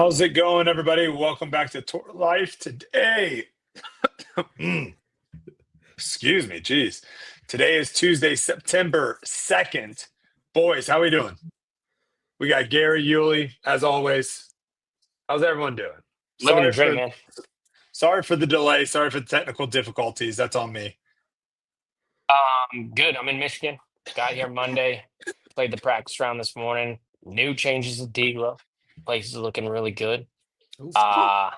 How's it going, everybody? Welcome back to Tour Life today. Excuse me, geez. Today is Tuesday, September 2nd. Boys, how we doing? We got Gary, Yuli, as always. How's everyone doing? Living the Sorry dream, for man. sorry for the delay. Sorry for the technical difficulties. That's on me. Good. I'm in Michigan. Got here Monday. Played the practice round this morning. New changes at Deglo. Place is looking really good. Uh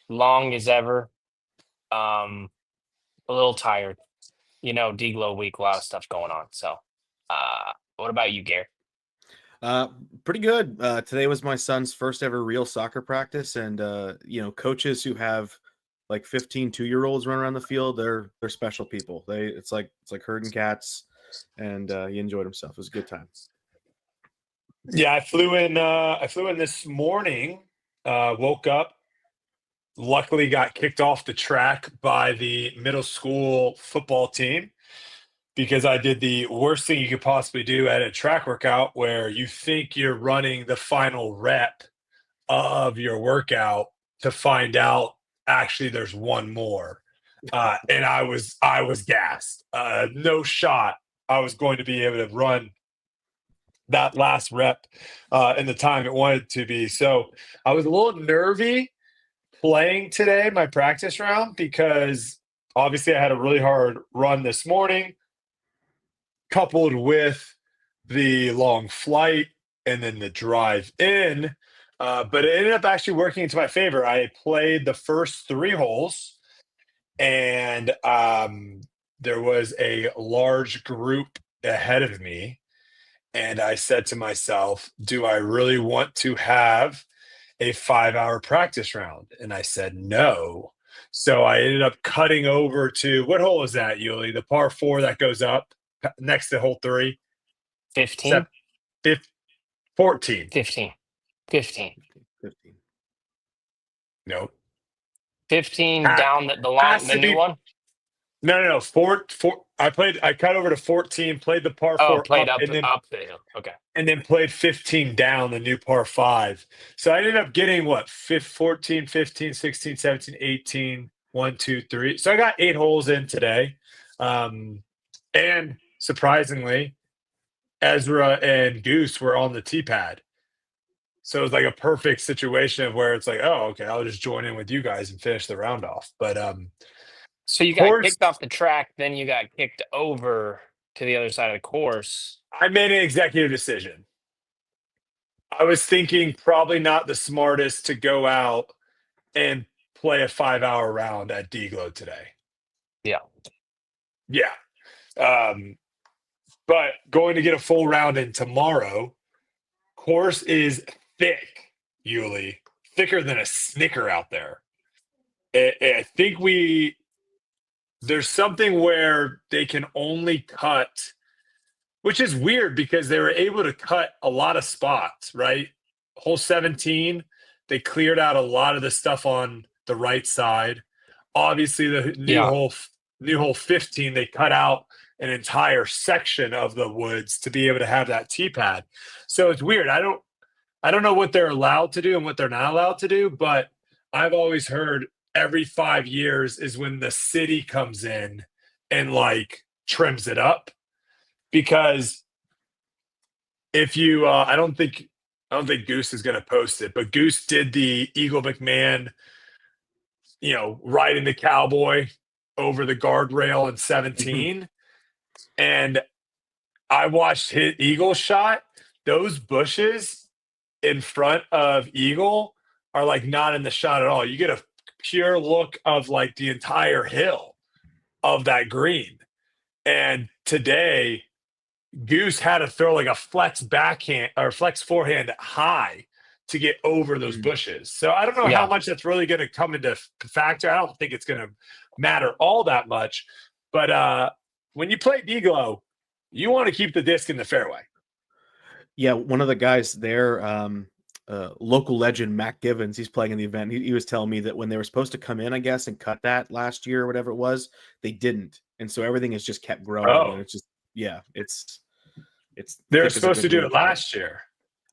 Long as ever. Um, a little tired. Deglo week, a lot of stuff going on. So, what about you, Gary? Uh, Pretty good. Today was my son's first ever real soccer practice, and coaches who have like 15 2-year-olds run around the field, they're special people. It's like herding cats, and he enjoyed himself. It was a good time. Yeah, I flew in this morning, woke up, luckily got kicked off the track by the middle school football team because I did the worst thing you could possibly do at a track workout where you think you're running the final rep of your workout to find out actually there's one more. And I was gassed. No shot I was going to be able to run that last rep in the time it wanted to be. So I was a little nervy playing today, my practice round, because obviously I had a really hard run this morning, coupled with the long flight and then the drive in. But it ended up actually working into my favor. I played the first 3 holes, and there was a large group ahead of me. And I said to myself, do I really want to have a 5-hour practice round? And I said, no. So I ended up cutting over to, what hole is that, Yuli? The par 4 that goes up next to hole 3? 15? 14. 15. 15. 15. Nope. 15 down the new one? No. Four. I cut over to 14, played the par 4 played up, up the hill. Okay. and then played 15 down the new par 5. So I ended up getting 14, 15, 16, 17, 18, 1, 2, 3. So I got 8 holes in today. And surprisingly, Ezra and Goose were on the tee pad. So it was like a perfect situation of where it's like, oh, okay, I'll just join in with you guys and finish the round off. But So you got kicked off the track, then you got kicked over to the other side of the course. I made an executive decision. I was thinking probably not the smartest to go out and play a 5-hour round at Deglo today. Yeah. Yeah. But going to get a full round in tomorrow. Course is thick, Yuli. Thicker than a Snicker out there. I think there's something where they can only cut, which is weird because they were able to cut a lot of spots, right? Hole 17, they cleared out a lot of the stuff on the right side. Obviously, the new hole 15, they cut out an entire section of the woods to be able to have that tee pad. So it's weird. I don't know what they're allowed to do and what they're not allowed to do, but I've always heard every 5 years is when the city comes in and trims it up. Because if you I don't think Goose is going to post it, but Goose did the Eagle McMahon, riding the cowboy over the guardrail in 17. And I watched his Eagle shot. Those bushes in front of Eagle are not in the shot at all. You get a pure look of the entire hill of that green. And today, Goose had to throw a flex backhand or flex forehand high to get over those bushes. So I don't know how much that's really going to come into factor. I don't think it's going to matter all that much. But when you play Deglo, you want to keep the disc in the fairway. Yeah, one of the guys there, local legend Mac Givens, he's playing in the event. He was telling me that when they were supposed to come in, I guess, and cut that last year or whatever it was, they didn't, and so everything has just kept growing. Oh, and it's just it's they were supposed to do it last year.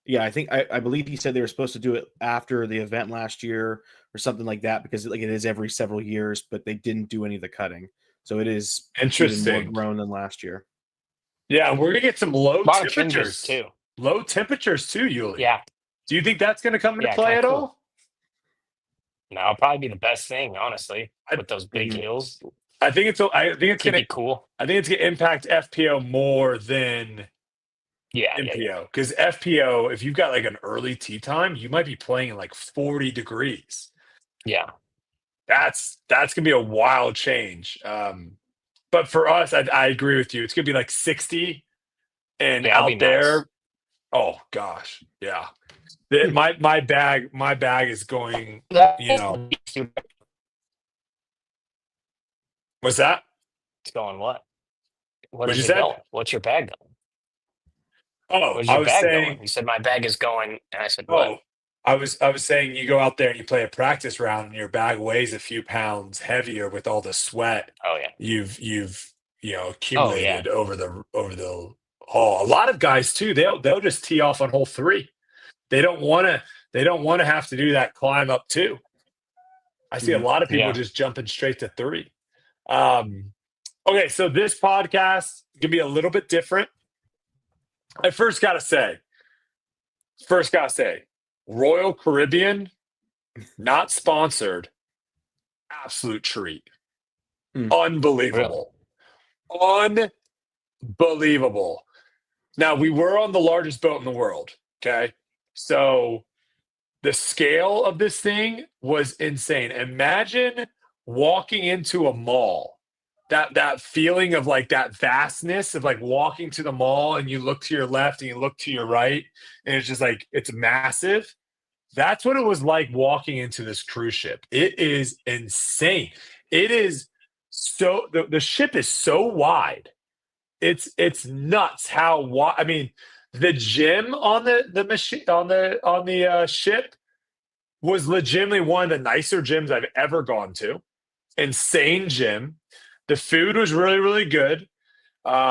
Yeah, I believe he said they were supposed to do it after the event last year or something like that, because like it is every several years, but they didn't do any of the cutting. So it is even more Interesting. grown than last year. Yeah, we're gonna get some low A lot of changes temperatures. too. Low temperatures too, Yuli. Yeah, Do you think that's gonna come into yeah, play kind of at cool. all? No, it'll probably be the best thing, honestly, I, with those big Mhm. hills. I think it's Keep gonna it cool. impact FPO more than Yeah, yeah, yeah. MPO, because FPO, if you've got like an early tee time, you might be playing in like 40 degrees. Yeah. That's gonna be a wild change. But for us, I agree with you. It's gonna be like 60 and Yeah, it'll be out nice. there. Oh gosh, yeah. My bag is going. You know, It's what's that? going what? What What you is it said? going? What's your bag going? Oh, Where's I your was bag going? saying. You said my bag is going, and I said what? Oh, I was saying you go out there and you play a practice round and your bag weighs a few pounds heavier with all the sweat Oh yeah. you've Oh yeah. accumulated over the hole. A lot of guys too, they'll just tee off on hole 3. They don't want to have to do that climb up 2. I see a Mhm. lot of people Yeah. just jumping straight to 3. Okay, so this podcast can be a little bit different. I first gotta say, Royal Caribbean, not sponsored, absolute treat. Mm. Really? Unbelievable. Unbelievable. Now, we were on the largest boat in the world. Okay. So the scale of this thing was insane. Imagine walking into a mall. That feeling of like that vastness of like walking to the mall and you look to your left and you look to your right and it's just like it's massive. That's what it was like walking into this cruise ship. It is insane. It is the ship is so wide. It's nuts how wide. I mean, the gym on the machine on the ship was legitimately one of the nicer gyms I've ever gone to. Insane gym. The food was really, really good.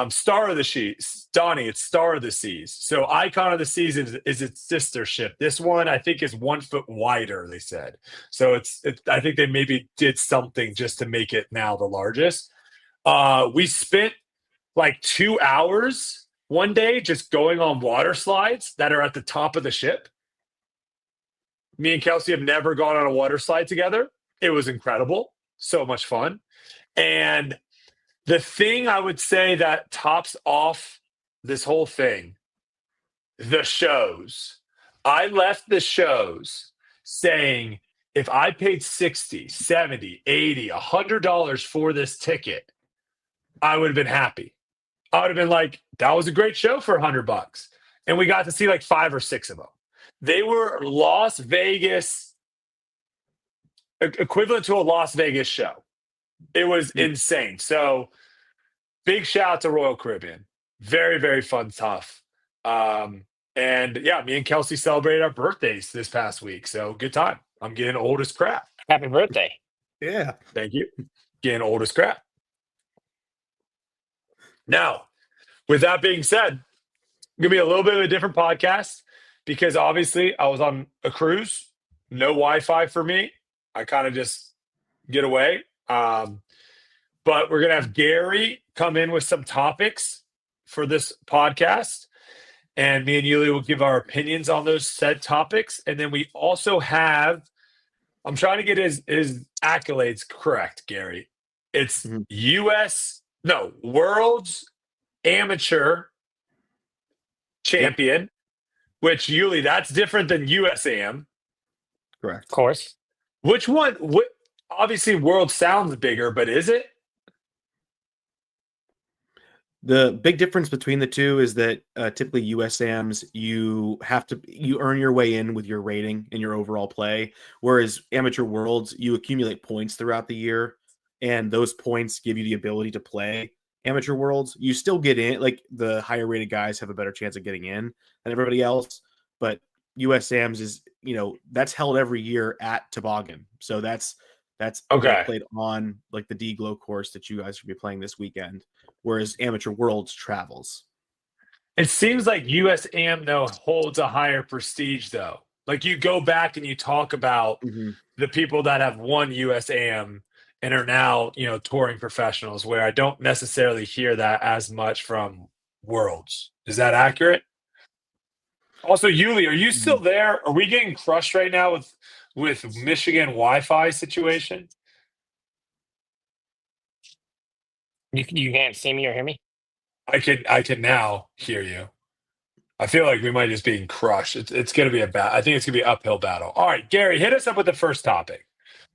Star of the Seas, Donnie, it's Star of the Seas. So Icon of the Seas is its sister ship. This one I think is 1 foot wider. They said so. I think they maybe did something just to make it now the largest. We spent like 2 hours one day just going on water slides that are at the top of the ship. Me and Kelsey have never gone on a water slide together. It was incredible, so much fun, and the thing I would say that tops off this whole thing, the shows. I left the shows saying if I paid 60, 70, 80, $100 for this ticket, I would have been happy. I would have been like, that was a great show for $100. And we got to see like 5 or 6 of them. They were Las Vegas, equivalent to a Las Vegas show. It was insane. So big shout out to Royal Caribbean. Very, very fun stuff. And yeah, me and Kelsey celebrated our birthdays this past week. So good time. I'm getting old as crap. Happy birthday. Yeah. Thank you. Getting old as crap. Now, with that being said, gonna be a little bit of a different podcast because obviously I was on a cruise, no Wi-Fi for me. I kind of just get away. But we're gonna have Gary come in with some topics for this podcast, and me and Yuli will give our opinions on those said topics. And then we also have, I'm trying to get his accolades correct, Gary. It's Mhm. World's Amateur Champion, which Yuli, that's different than USAM. Correct. Of course. Which one? Obviously, World sounds bigger, but is it? The big difference between the two is that typically USAMs, you earn your way in with your rating and your overall play, whereas Amateur Worlds, you accumulate points throughout the year, and those points give you the ability to play Amateur Worlds. You still get in, like the higher rated guys have a better chance of getting in than everybody else, but USAMs is, that's held every year at Toboggan, so that's Okay. played on like the D Glow course that you guys should be playing this weekend, whereas Amateur Worlds travels. It seems like USAM though holds a higher prestige though. Like you go back and you talk about the people that have won USAM and are now, touring professionals, where I don't necessarily hear that as much from Worlds. Is that accurate? Also, Yuli, are you still there? Are we getting crushed right now with Michigan Wi-Fi situation? You can't see me or hear me? I can now hear you. I feel like we might just being crushed. It's going to be I think it's going to be an uphill battle. All right, Gary, hit us up with the first topic.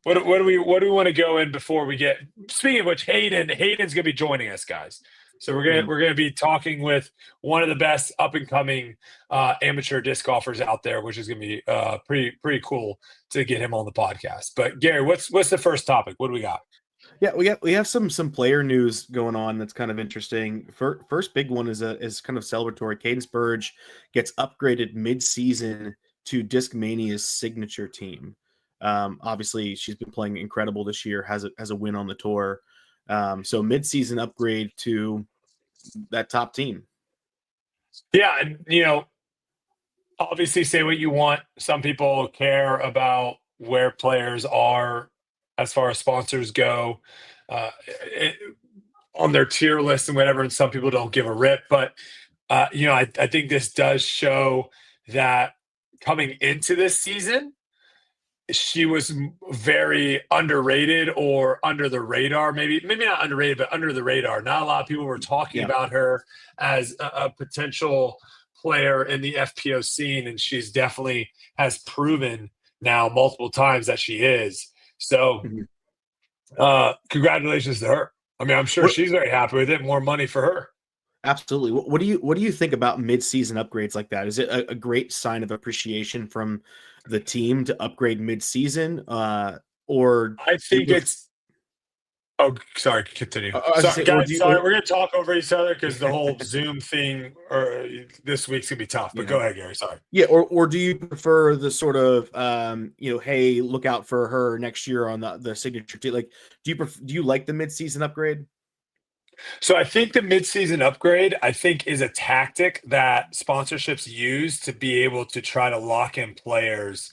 What do we want to go in before we get? Speaking of which, Hayden's going to be joining us, guys. So we're gonna be talking with one of the best up and coming amateur disc golfers out there, which is gonna be pretty cool to get him on the podcast. But Gary, what's the first topic? What do we got? Yeah, we have some player news going on that's kind of interesting. First big one is kind of celebratory. Cadence Burge gets upgraded mid-season to Discmania's signature team. Obviously, she's been playing incredible this year. Has a win on the tour. So mid-season upgrade to that top team. Yeah, and obviously say what you want. Some people care about where players are as far as sponsors go on their tier list and whatever, and some people don't give a rip. But I think this does show that coming into this season, she was very underrated or under the radar. Maybe not underrated, but under the radar. Not a lot of people were talking about her as a potential player in the FPO scene, and she's definitely has proven now multiple times that she is. So congratulations to her. I mean, I'm sure she's very happy with it. More money for her. Absolutely. What do you think about mid-season upgrades like that? Is it a great sign of appreciation from the team to upgrade mid-season? Or I think it's. Oh, sorry. Continue. Sorry, guys. We're going to talk over each other because the whole Zoom thing this week's going to be tough. But go ahead, Gary. Sorry. Yeah, or do you prefer the sort of hey, look out for her next year on the signature team? Like, do you like the mid-season upgrade? So I think the mid-season upgrade, is a tactic that sponsorships use to be able to try to lock in players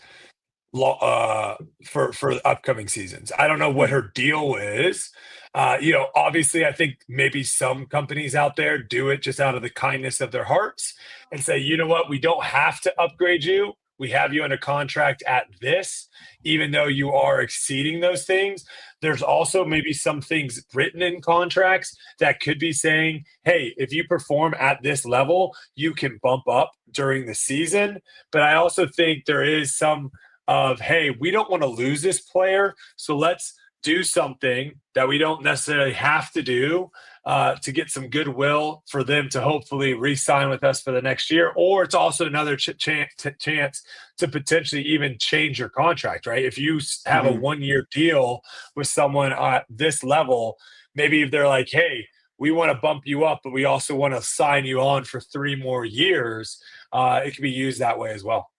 for upcoming seasons. I don't know what her deal is. Obviously, I think maybe some companies out there do it just out of the kindness of their hearts and say, you know what, we don't have to upgrade you. We have you under contract at this, even though you are exceeding those things. There's also maybe some things written in contracts that could be saying, hey, if you perform at this level, you can bump up during the season. But I also think there is some of, hey, we don't want to lose this player, so let's do something that we don't necessarily have to do to get some goodwill for them to hopefully re-sign with us for the next year. Or it's also another chance to potentially even change your contract, right? If you have a one-year deal with someone at this level, maybe if they're like, hey, we want to bump you up, but we also want to sign you on for 3 more years, it can be used that way as well.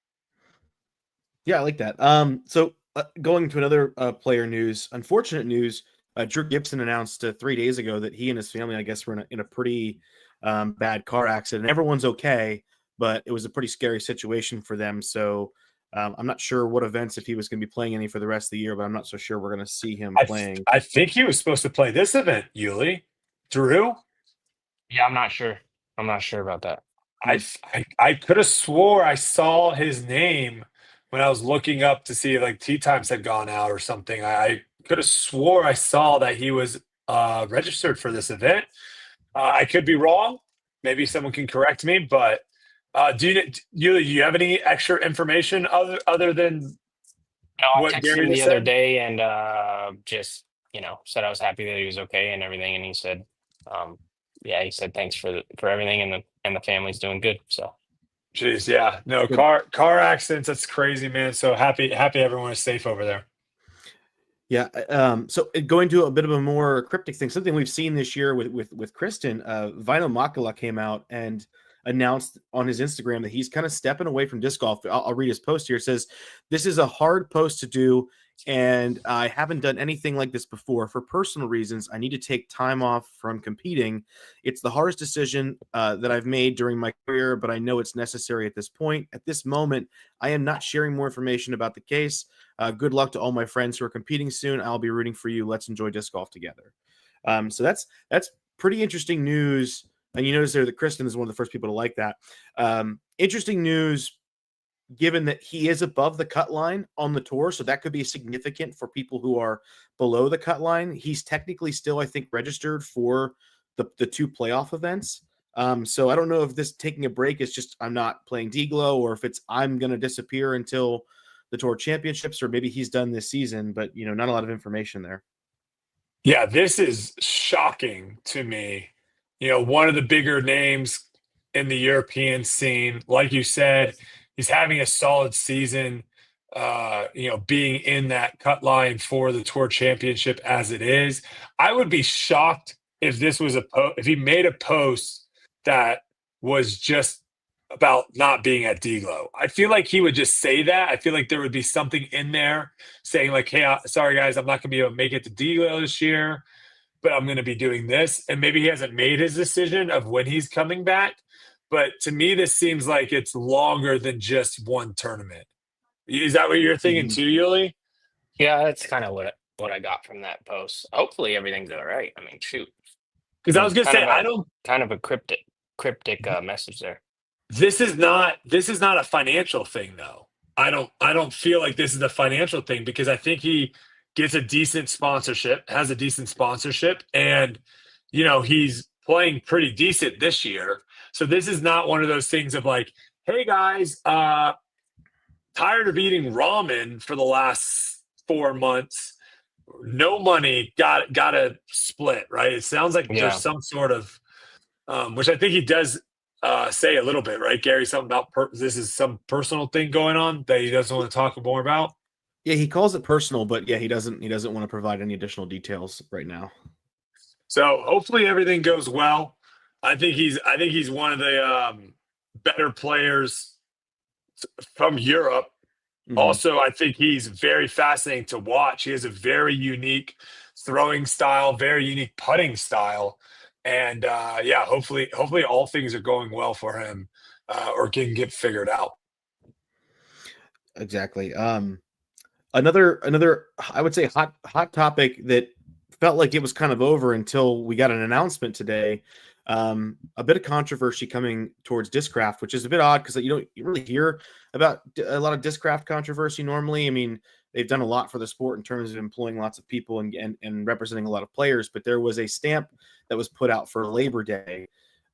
Yeah, I like that. So going to another player news, unfortunate news, Drew Gibson announced 3 days ago that he and his family, I guess, were in a pretty bad car accident. Everyone's okay, but it was a pretty scary situation for them. So I'm not sure what events, if he was going to be playing any for the rest of the year, but I'm not so sure we're going to see him playing. I think he was supposed to play this event, Yuli. Drew? Yeah, I'm not sure. I'm not sure about that. I could have swore I saw his name when I was looking up to see if like tee times had gone out or something. I could have swore I saw that he was registered for this event. I could be wrong. Maybe someone can correct me, but do you have any extra information other than No, I what texted Gary him the just other said? day and just said I was happy that he was okay and everything, and he said, he said thanks for everything, and the family's doing good. So, Jeez, yeah, no car accidents. That's crazy, man. So happy everyone is safe over there. Yeah. So going to a bit of a more cryptic thing, something we've seen this year with Kristen, Vino Makala came out and announced on his Instagram that he's kind of stepping away from disc golf. I'll read his post here. It says, "This is a hard post to do. And I haven't done anything like this before. For personal reasons, I need to take time off from competing. It's the hardest decision that I've made during my career, but I know it's necessary at this point. At this moment, I am not sharing more information about the case. Good luck to all my friends who are competing soon. I'll be rooting for you. Let's enjoy disc golf together. So that's pretty interesting news. And you notice there that Kristen is one of the first people to like that. Interesting news, given that he is above the cut line on the tour. So that could be significant for people who are below the cut line. He's technically still, I think, registered for the 2 playoff events. So I don't know if this taking a break is just I'm not playing D-Glow, or if it's I'm going to disappear until the tour championships, or maybe he's done this season, but not a lot of information there. Yeah, this is shocking to me. One of the bigger names in the European scene, like you said, he's having a solid season, being in that cut line for the tour championship as it is. I would be shocked if this was if he made a post that was just about not being at D-Glow. I feel like he would just say that. I feel like there would be something in there saying like, hey, sorry guys, I'm not going to be able to make it to D-Glow this year, but I'm going to be doing this. And maybe he hasn't made his decision of when he's coming back. But to me, this seems like it's longer than just one tournament. Is that what you're thinking too, Yuli? Yeah, that's kind of what I got from that post. Hopefully everything's all right. I mean, shoot. Because I was going to say, kind of a cryptic message there. This is not a financial thing, though. I don't feel like this is a financial thing, because I think he gets a decent sponsorship, has a decent sponsorship, and he's playing pretty decent this year. So this is not one of those things of like, hey guys, tired of eating ramen for the last 4 months, no money, gotta split, right? It sounds like there's some sort of which I think he does say a little bit, right, Gary? Something about this is some personal thing going on that he doesn't want to talk more about. Yeah, he calls it personal, but yeah, he doesn't want to provide any additional details right now. So hopefully everything goes well. I think he's one of the better players from Europe. Mm-hmm. Also, I think he's very fascinating to watch. He has a very unique throwing style, very unique putting style. And hopefully all things are going well for him, or can get figured out. Exactly. Another I would say hot topic that felt like it was kind of over until we got an announcement today. A bit of controversy coming towards Discraft, which is a bit odd because you don't really hear about a lot of Discraft controversy normally. I mean, they've done a lot for the sport in terms of employing lots of people and representing a lot of players, but there was a stamp that was put out for Labor Day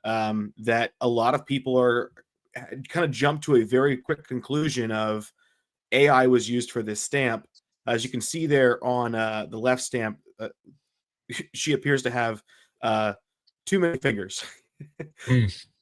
that a lot of people are kind of jumped to a very quick conclusion of AI was used for this stamp. As you can see there on the left stamp, she appears to have too many fingers.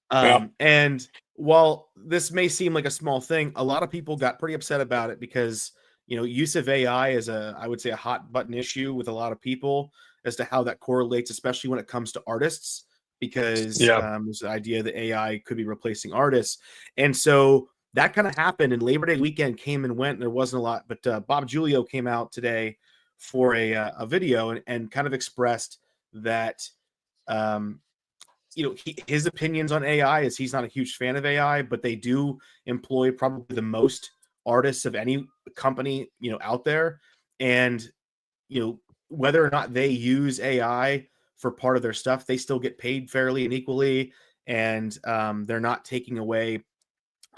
And while this may seem like a small thing, a lot of people got pretty upset about it because, use of AI is I would say a hot button issue with a lot of people as to how that correlates, especially when it comes to artists, because there's the idea that AI could be replacing artists. And so that kind of happened, and Labor Day weekend came and went, and there wasn't a lot, but Bob Giulio came out today for a video and kind of expressed that, his opinions on AI is he's not a huge fan of AI, but they do employ probably the most artists of any company, out there. And, whether or not they use AI for part of their stuff, they still get paid fairly and equally. And they're not taking away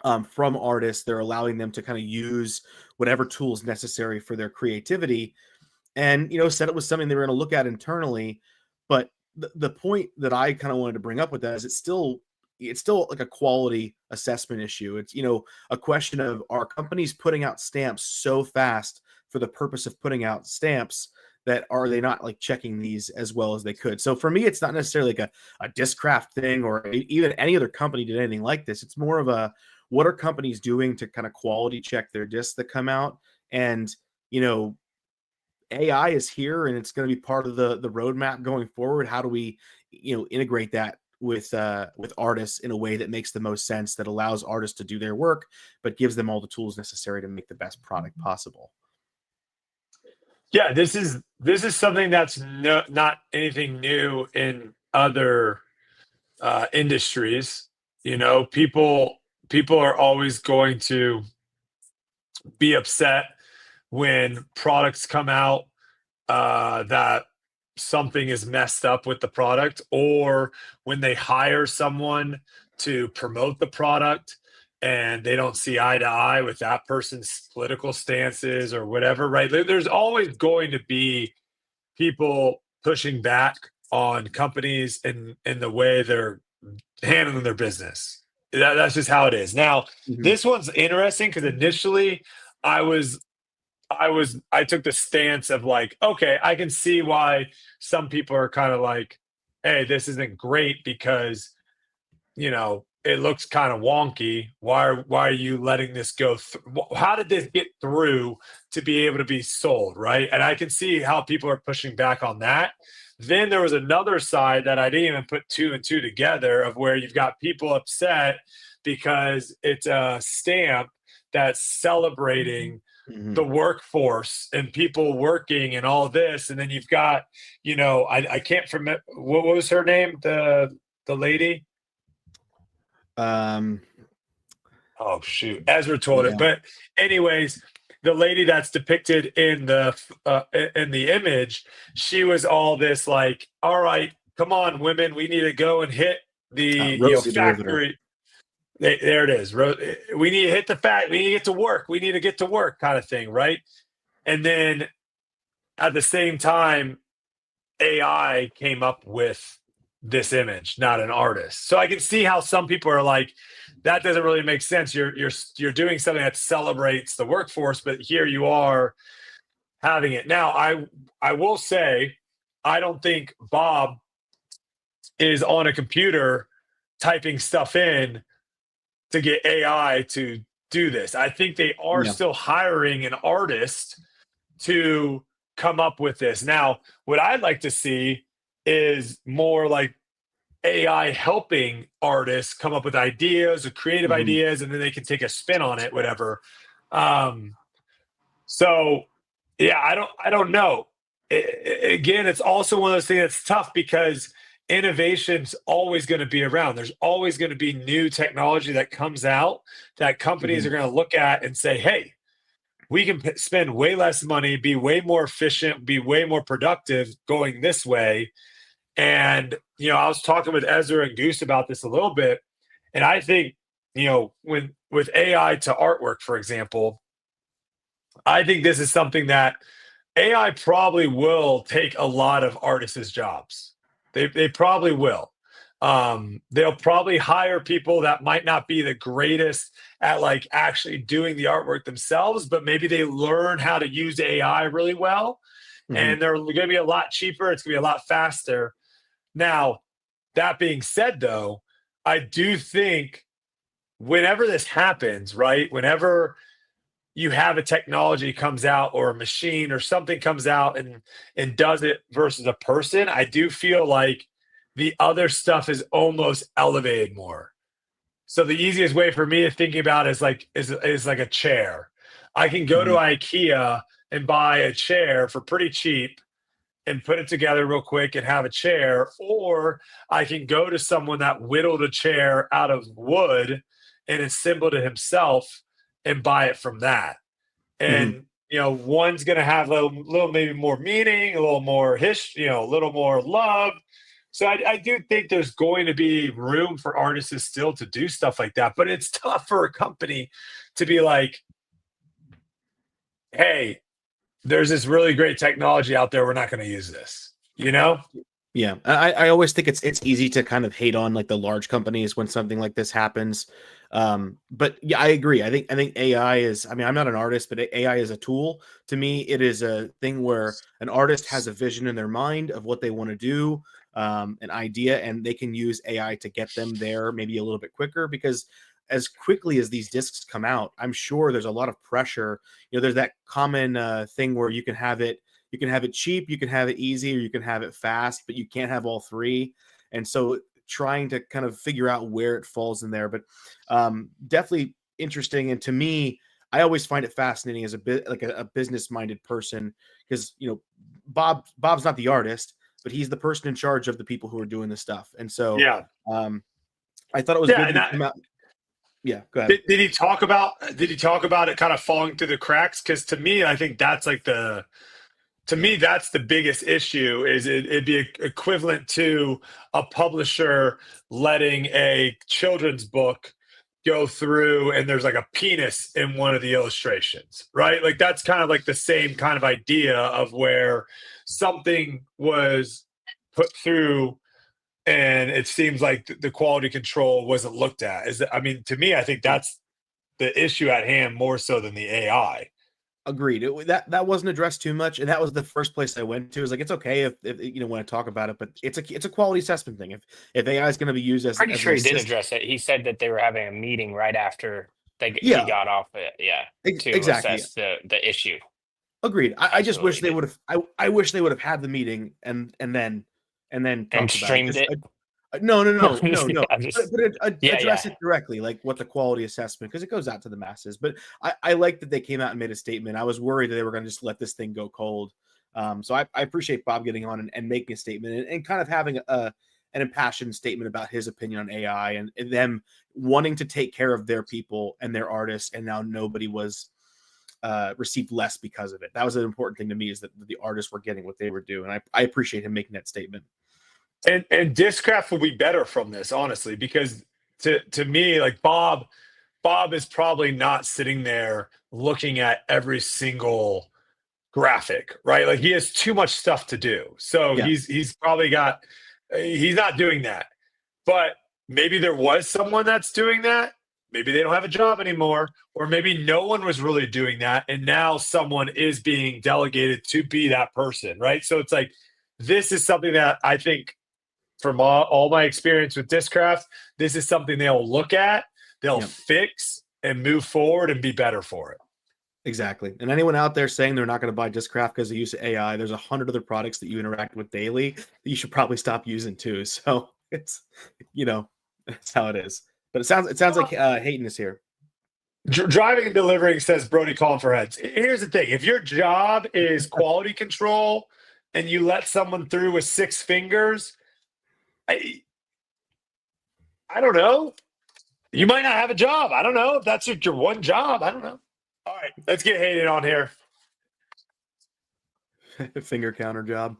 from artists. They're allowing them to kind of use whatever tools necessary for their creativity. And, said it was something they were going to look at internally. But the point that I kind of wanted to bring up with that is it's still like a quality assessment issue. It's, a question of, are companies putting out stamps so fast for the purpose of putting out stamps that are they not like checking these as well as they could? So for me, it's not necessarily like a Discraft thing or even any other company did anything like this. It's more of what are companies doing to kind of quality check their discs that come out? And, AI is here and it's going to be part of the roadmap going forward. How do we, integrate that with artists in a way that makes the most sense, that allows artists to do their work, but gives them all the tools necessary to make the best product possible? Yeah, this is something that's not anything new in other industries. People are always going to be upset when products come out that something is messed up with the product, or when they hire someone to promote the product and they don't see eye to eye with that person's political stances or whatever, right? There's always going to be people pushing back on companies in the way they're handling their business. That's just how it is. Now, Mhm. this one's interesting because initially I was I took the stance of like, okay, I can see why some people are kind of like, hey, this isn't great because it looks kind of wonky. Why are you letting this go how did this get through to be able to be sold, right? And I can see how people are pushing back on that. Then there was another side that I didn't even put two and two together, of where you've got people upset because it's a stamp that's celebrating the Mhm. workforce and people working and all this. And then you've got, I can't remember, what was her name, the lady. Um, Oh shoot, Ezra told it. yeah. But anyways, the lady that's depicted in the image, she was all this like, all right, come on, women, we need to go and hit the Rosie the Riveter. factory. There it is. We need to hit the fact. We need to get to work. We need to get to work, kind of thing, right? And then at the same time, AI came up with this image, not an artist. So I can see how some people are like, that doesn't really make sense. You're doing something that celebrates the workforce, but here you are having it. Now, I will say, I don't think Bob is on a computer typing stuff in to get AI to do this. I think they are Yeah. still hiring an artist to come up with this. Now, what I'd like to see is more like AI helping artists come up with ideas or creative Mhm. ideas, and then they can take a spin on it, whatever. Um, so yeah, I don't know. Again, it's also one of those things that's tough because innovation's always going to be around. There's always going to be new technology that comes out that companies Mhm. are going to look at and say, hey, we can spend way less money, be way more efficient, be way more productive going this way. And I was talking with Ezra and Goose about this a little bit, and I think when with AI to artwork, for example, I think this is something that AI probably will take a lot of artists' jobs. They probably will. They'll probably hire people that might not be the greatest at like actually doing the artwork themselves, but maybe they learn how to use AI really well, Mhm. and they're going to be a lot cheaper. It's going to be a lot faster. Now, that being said, though, I do think whenever this happens, right? Whenever you have a technology comes out or a machine or something comes out and does it versus a person, I do feel like the other stuff is almost elevated more. So the easiest way for me to thinking about is like a chair. I can go to Mhm. IKEA and buy a chair for pretty cheap and put it together real quick and have a chair, or I can go to someone that whittled a chair out of wood and assembled it himself and buy it from that. Mhm. And one's going to have a little maybe more meaning, a little more history, a little more love. So I do think there's going to be room for artists still to do stuff like that, but it's tough for a company to be like, hey, there's this really great technology out there, we're not going to use this, Yeah, I always think it's easy to kind of hate on like the large companies when something like this happens. But yeah, I agree. I think AI is. I mean, I'm not an artist, but AI is a tool. To me, it is a thing where an artist has a vision in their mind of what they want to do, an idea, and they can use AI to get them there maybe a little bit quicker. Because as quickly as these discs come out, I'm sure there's a lot of pressure. There's that common thing where you can have it cheap, you can have it easy, or you can have it fast, but you can't have all three. And so trying to kind of figure out where it falls in there, but definitely interesting. And to me, I always find it fascinating as a bit like a business minded person, because Bob's not the artist, but he's the person in charge of the people who are doing this stuff. And so Yeah. I thought it was good that he came out. Yeah, go ahead. Did he talk about it kind of falling through the cracks? Because to me, I think that's like that's the biggest issue. Is it'd be equivalent to a publisher letting a children's book go through and there's like a penis in one of the illustrations, right? Like that's kind of like the same kind of idea of where something was put through and it seems like the quality control wasn't looked at. To me, I think that's the issue at hand more so than the AI. Agreed. That wasn't addressed too much, and that was the first place I went to. Is like, it's okay if want to talk about it, but it's a quality assessment thing. If AI is going to be used as Pretty sure he did assist- address it. He said that they were having a meeting right after he got off it. Yeah, to exactly. assess the issue. Agreed. I just wish they would have. I wish they would have had the meeting and then streamed it. No. But Address it directly, like what the quality assessment, because it goes out to the masses. But I like that they came out and made a statement. I was worried that they were going to just let this thing go cold. So I appreciate Bob getting on and making a statement and kind of having an impassioned statement about his opinion on AI and them wanting to take care of their people and their artists. And now nobody was received less because of it. That was an important thing to me, is that the artists were getting what they were due. And I appreciate him making that statement. And Discraft will be better from this, honestly, because to me, like Bob is probably not sitting there looking at every single graphic, right? Like he has too much stuff to do. So he's probably he's not doing that. But maybe there was someone that's doing that. Maybe they don't have a job anymore, or maybe no one was really doing that. And now someone is being delegated to be that person, right? So it's like, this is something that I think, from all my experience with Discraft, this is something they'll look at, they'll fix and move forward and be better for it. Exactly. And anyone out there saying they're not going to buy Discraft because they use AI, there's 100 other products that you interact with daily that you should probably stop using too. So it's, that's how it is. But it sounds like Hayden is here. Driving and delivering, says Brodie, calling for heads. Here's the thing: if your job is quality control and you let someone through with 6 fingers, I don't know. You might not have a job. I don't know if that's your one job. I don't know. All right, let's get Hayden on here. Finger counter job.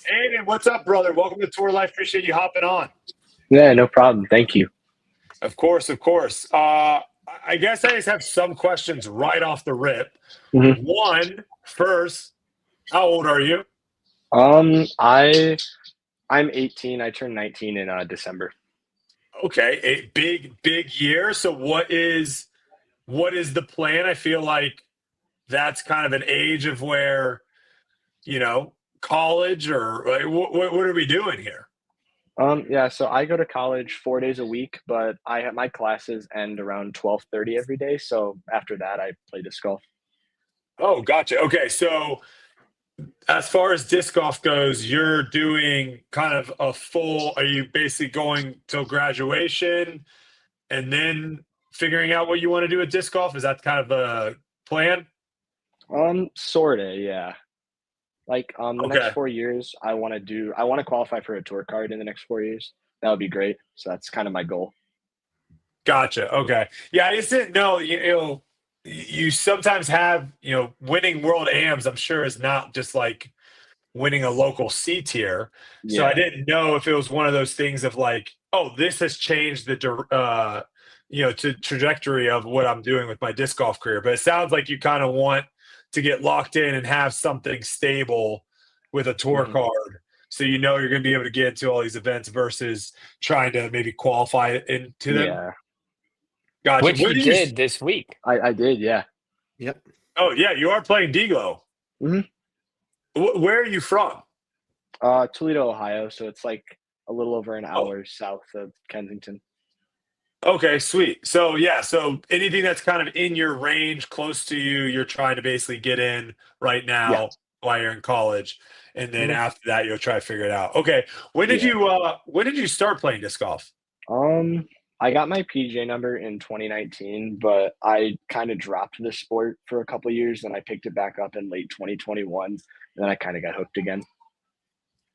Hayden, what's up, brother? Welcome to Tour Life. Appreciate you hopping on. Yeah, no problem. Thank you. Of course. I guess I just have some questions right off the rip. Mm-hmm. One, first, how old are you? I'm 18. I turned 19 in December. Okay, a big year. So what is the plan? I feel like that's kind of an age of where, college, or like, what are we doing here? Yeah, so I go to college 4 days a week, but my classes end around 12:30 every day. So after that, I play disc golf. Oh, gotcha. Okay, so as far as disc golf goes, you're doing kind of are you basically going till graduation and then figuring out what you want to do with disc golf? Is that kind of the plan? Sorta, yeah. Like the Okay. next 4 years, I want to qualify for a tour card in the next 4 years. That would be great. So that's kind of my goal. Gotcha. Okay. Yeah, I just didn't know, you sometimes have, winning world AMs, I'm sure, is not just like winning a local C tier. Yeah. So I didn't know if it was one of those things of like, oh, this has changed the trajectory of what I'm doing with my disc golf career. But it sounds like you kind of want to get locked in and have something stable with a tour card, so you're going to be able to get into all these events versus trying to maybe qualify into them. Yeah. Gotcha. Which you did this week. I did, yeah. Yep. Oh yeah, you are playing D-Glow. Mm-hmm. Where are you from? Toledo, Ohio. So it's like a little over an hour south of Kensington. Okay, sweet. So yeah, so anything that's kind of in your range, close to you, you're trying to basically get in right now while you're in college, and then after that, you'll try to figure it out. Okay, when did you start playing disc golf? I got my PJ number in 2019, but I kind of dropped the sport for a couple years, and I picked it back up in late 2021, and then I kind of got hooked again.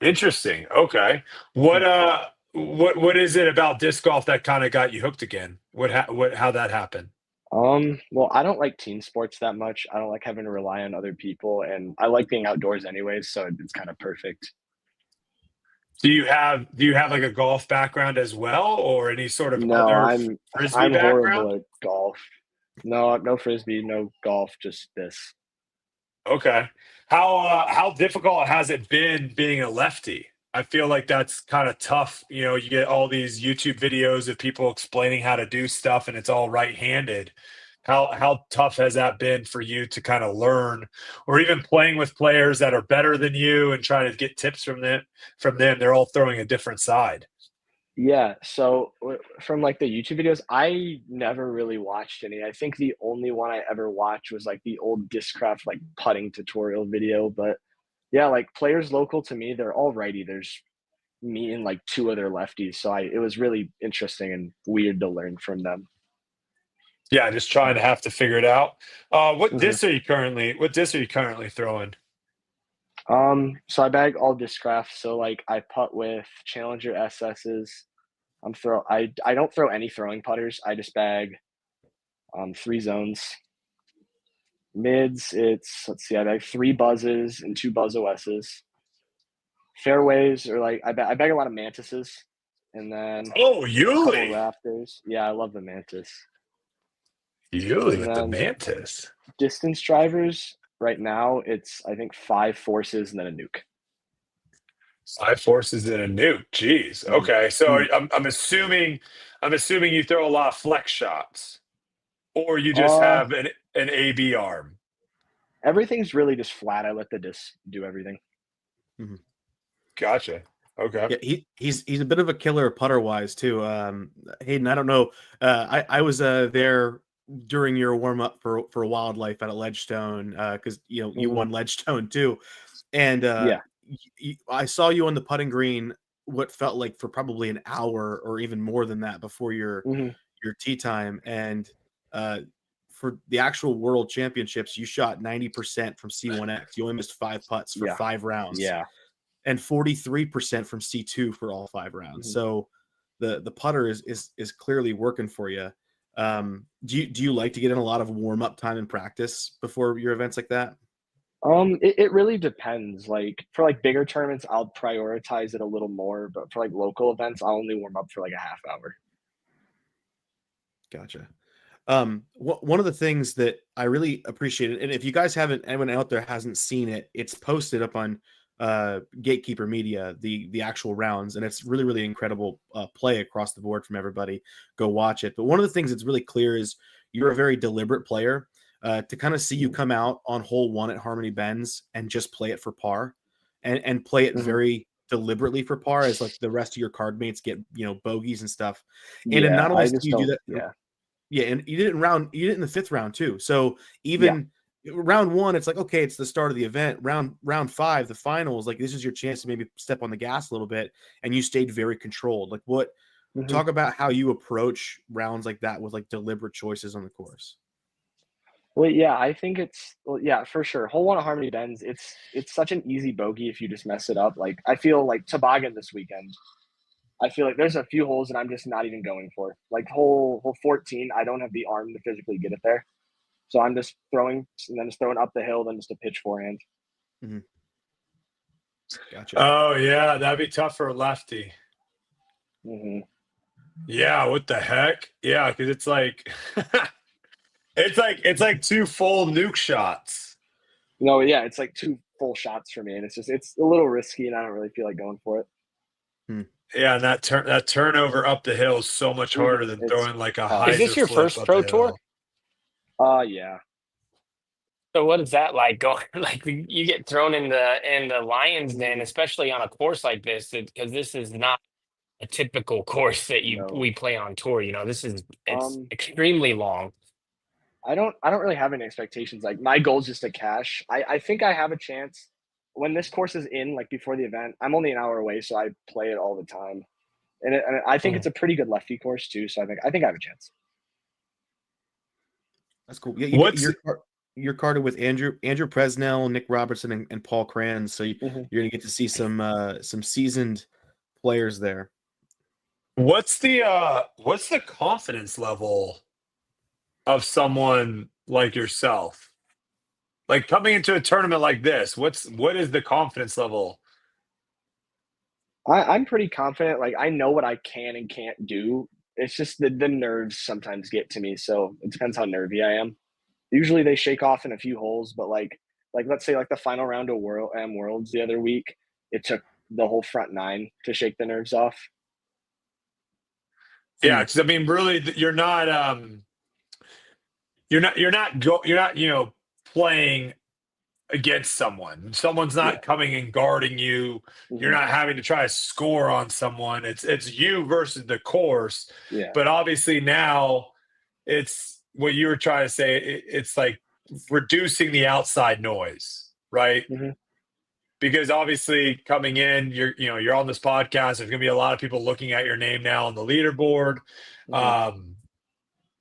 Interesting. Okay. What is it about disc golf that kind of got you hooked again? How that happened? Well, I don't like team sports that much. I don't like having to rely on other people, and I like being outdoors anyways, so it's kind of perfect. Do you have like a golf background as well, or any sort of No, other frisbee I'm background? horrible at golf. No, no frisbee, no golf, just this. Okay. How difficult has it been being a lefty? I feel like that's kind of tough. You get all these YouTube videos of people explaining how to do stuff and it's all right-handed. How tough has that been for you to kind of learn, or even playing with players that are better than you and trying to get tips from them? They're all throwing a different side. Yeah, so from like the YouTube videos, I never really watched any. I think the only one I ever watched was like the old Discraft like putting tutorial video. But yeah, like players local to me, they're all righty. There's me and like two other lefties, so it was really interesting and weird to learn from them. Yeah, just trying to have to figure it out. What Mhm. disc are you currently throwing? So I bag all Discraft. So like I putt with Challenger SS's. I don't throw any throwing putters. I just bag 3 zones. Mids, let's see, I bag 3 buzzes and 2 buzz OSs. Fairways are like I bag a lot of mantises, and then Oh, a couple Yuli. Raptors. Yeah, I love the mantis. Yuli And with the then mantis. distance drivers. Right now, it's I think 5 forces and then a nuke. 5 forces and a nuke. Jeez. Mhm. Okay. So Mhm. I'm assuming you throw a lot of flex shots, or you just Uh, have an AB arm. Everything's really just flat. I let the disc do everything. Mhm. Gotcha. Okay. Yeah, he's a bit of a killer putter wise too. Hayden, I don't know. I was there during your warm up for Wildlife at a Ledgestone because you Mhm. won Ledgestone too, and Yeah. I saw you on the putting green what felt like for probably an hour or even more than that before Mhm. your tee time, and uh, for the actual World Championships, you shot 90% from C1X. You only missed 5 putts for Yeah. 5 rounds Yeah. and 43% from C2 for all 5 rounds. Mhm. So the putter is clearly working for you. Do you like to get in a lot of warm up time and practice before your events like that? It really depends. Like for like bigger tournaments, I'll prioritize it a little more, but for like local events, I'll only warm up for like a half hour. Gotcha. One of the things that I really appreciated, and if you guys haven't, anyone out there hasn't seen it, it's posted up on Gatekeeper Media, the actual rounds, and it's really really incredible play across the board from everybody. Go watch it. But one of the things that's really clear is you're a very deliberate player. To kind of see you come out on hole one at Harmony Bends and just play it for par, and play it Mhm. very deliberately for par, as like the rest of your card mates get bogeys and stuff. And then Yeah, not only I do just you do don't. that, Yeah. yeah, and you did it in the fifth round too. So Yeah. even round one, it's like, okay, it's the start of the event. Round five, the finals, like this is your chance to maybe step on the gas a little bit, and you stayed very controlled. Like what Mhm. talk about how you approach rounds like that with like deliberate choices on the course. Well, yeah, I think well, yeah, for sure. Hole one at Harmony Bends, it's such an easy bogey if you just mess it up. Like I feel like toboggan this weekend. I feel like there's a few holes that I'm just not even going for. Like hole 14, I don't have the arm to physically get it there. So I'm just throwing and then just throwing up the hill, then just a pitch forehand. Mhm. Gotcha. Oh yeah, that'd be tough for a lefty. Hmm. Yeah, what the heck? Yeah, because it's like it's like two full nuke shots. No, yeah, it's like 2 full shots for me, and it's a little risky, and I don't really feel like going for it. Hmm. Yeah, and that turnover up the hill is so much harder than It's throwing like a tough. Is hyzer this your flip first up the pro tour? hill. Yeah. So what is that like going like you get thrown in the lion's den, especially on a course like this, because this is not a typical course that No. we play on tour. It's Um, extremely long. I don't really have any expectations. Like my goal is just to cash. I think I have a chance when this course is in, like before the event. I'm only an hour away, so I play it all the time. And I think it's a pretty good lefty course too. So I think I have a chance. That's cool. Yeah, you're carded with Andrew Presnell, Nick Robertson, and Paul Cran. So you're gonna get to see some seasoned players there. What's the confidence level of someone like yourself? Like coming into a tournament like this, what is the confidence level? I'm pretty confident. Like I know what I can and can't do. It's just the nerves sometimes get to me. So it depends how nervy I am. Usually they shake off in a few holes, but like let's say like the final round of Worlds the other week, it took the whole front 9 to shake the nerves off. Yeah, because I mean, really, you're not playing against someone. Someone's not coming and guarding you. You're not having to try to score on someone. It's you versus the course. Yeah. But obviously now it's what you were trying to say. It's like reducing the outside noise, right? Because obviously coming in, you're on this podcast. There's going to be a lot of people looking at your name now on the leaderboard.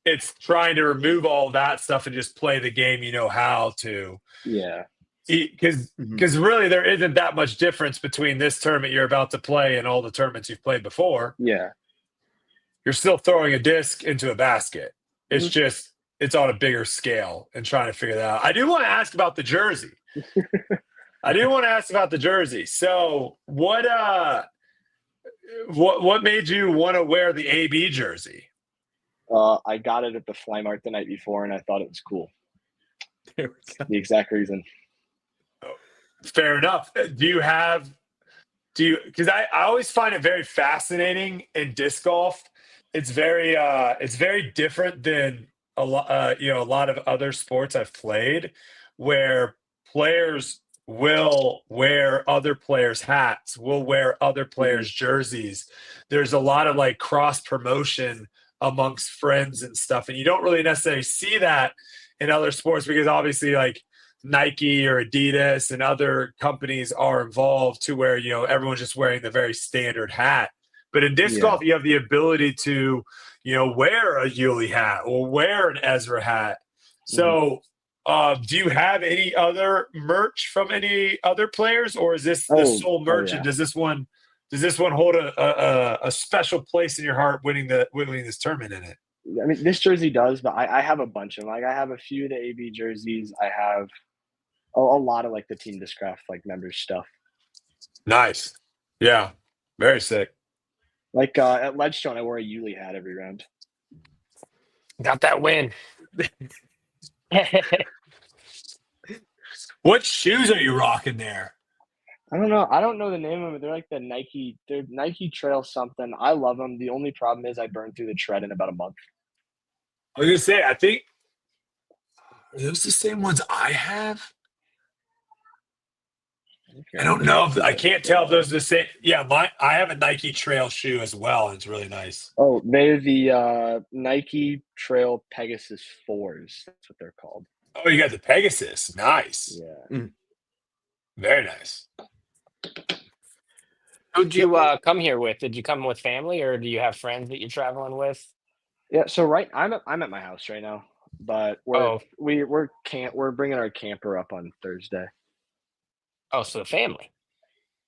It's trying to remove all that stuff and just play the game you know how to. Yeah. Because really there isn't that much difference between this tournament you're about to play and all the tournaments you've played before. Yeah. You're still throwing a disc into a basket. It's just it's on a bigger scale and trying to figure that out. I do want to ask about the jersey. So what made you want to wear the AB jersey? I got it at the Fly Mart the night before, and I thought it was cool. There we go. The exact reason. Fair enough. Because I always find it very fascinating in disc golf. It's very different than a lot of other sports I've played, where players will wear other players' hats, will wear other players' jerseys. There's a lot of like cross promotion amongst friends and stuff, and you don't really necessarily see that in other sports because obviously like Nike or Adidas and other companies are involved to where everyone's just wearing the very standard hat. But in disc golf, you have the ability to wear a Yuli hat or wear an Ezra hat. So do you have any other merch from any other players, or is this the sole merch? And does this one hold a special place in your heart winning this tournament in it? I mean, this jersey does, but I have a bunch of them. Like I have a few of the AB jerseys. I have a lot of like the Team Discraft like members stuff. Nice. Yeah. Very sick. Like at Ledgestone, I wore a Yuli hat every round. Got that win. What shoes are you rocking there? I don't know. I don't know the name of it. They're like they're Nike Trail something. I love them. The only problem is I burned through the tread in about a month. I was going to say, I think, are those the same ones I have? I don't know. I can't tell if those are the same. Yeah, I have a Nike Trail shoe as well, and it's really nice. Oh, they're the Nike Trail Pegasus 4s. That's what they're called. Oh, you got the Pegasus. Nice. Yeah. Very nice. Who'd you come here with? Did you come with family, or do you have friends that you're traveling with? Yeah. So I'm at my house right now, but we're bringing our camper up on Thursday. Oh, so the family.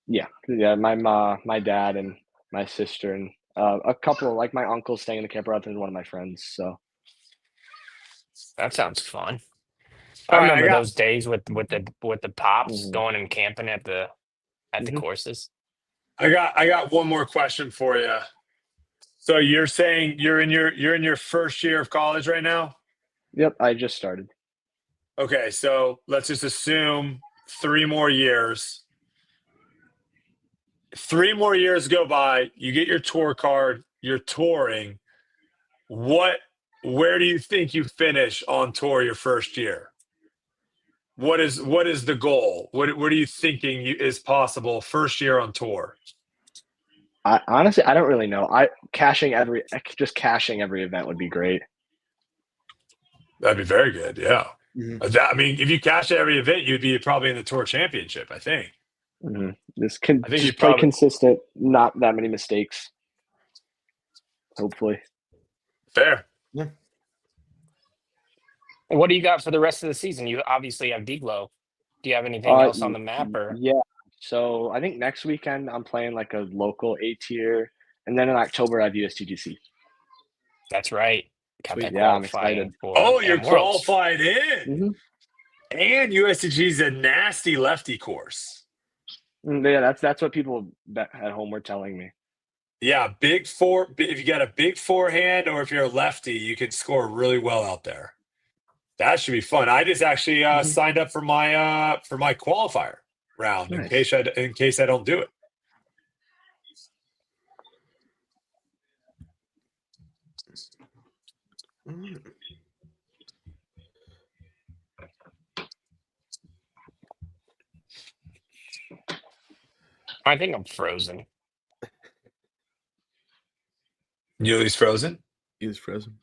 Yeah. My dad and my sister and a couple like my uncle's staying in the camper out there and one of my friends. So that sounds fun. I remember those days with the pops going and camping at the courses. I got one more question for you. So you're saying you're in your first year of college right now? Yep, I just started. Okay, so let's just assume 3 more years. 3 more years go by, you get your tour card, you're touring. Where do you think you finish on tour your first year? What is the goal? What are you thinking is possible first year on tour? Honestly, I don't really know. Cashing every event would be great. That'd be very good. Yeah. I mean, if you cash every event, you'd be probably in the tour championship, I think. Just play consistent, not that many mistakes. hopefully. Fair. Yeah. And what do you got for the rest of the season? You obviously have D-Glow. Do you have anything else on the map? Or Yeah. So I think next weekend I'm playing like a local A tier, and then in October I have USDGC. That's right. Got Sweet. that Yeah, I'm qualifying excited. for Oh, you're AM Worlds. qualified in. Mhm. And USDG is a nasty lefty course. Yeah, that's what people at home were telling me. Yeah, big four. If you got a big forehand or if you're a lefty, you can score really well out there. That should be fun. I just actually signed up for my qualifier round Nice. in case I don't do it. I think I'm frozen. Yuli's frozen. He's frozen.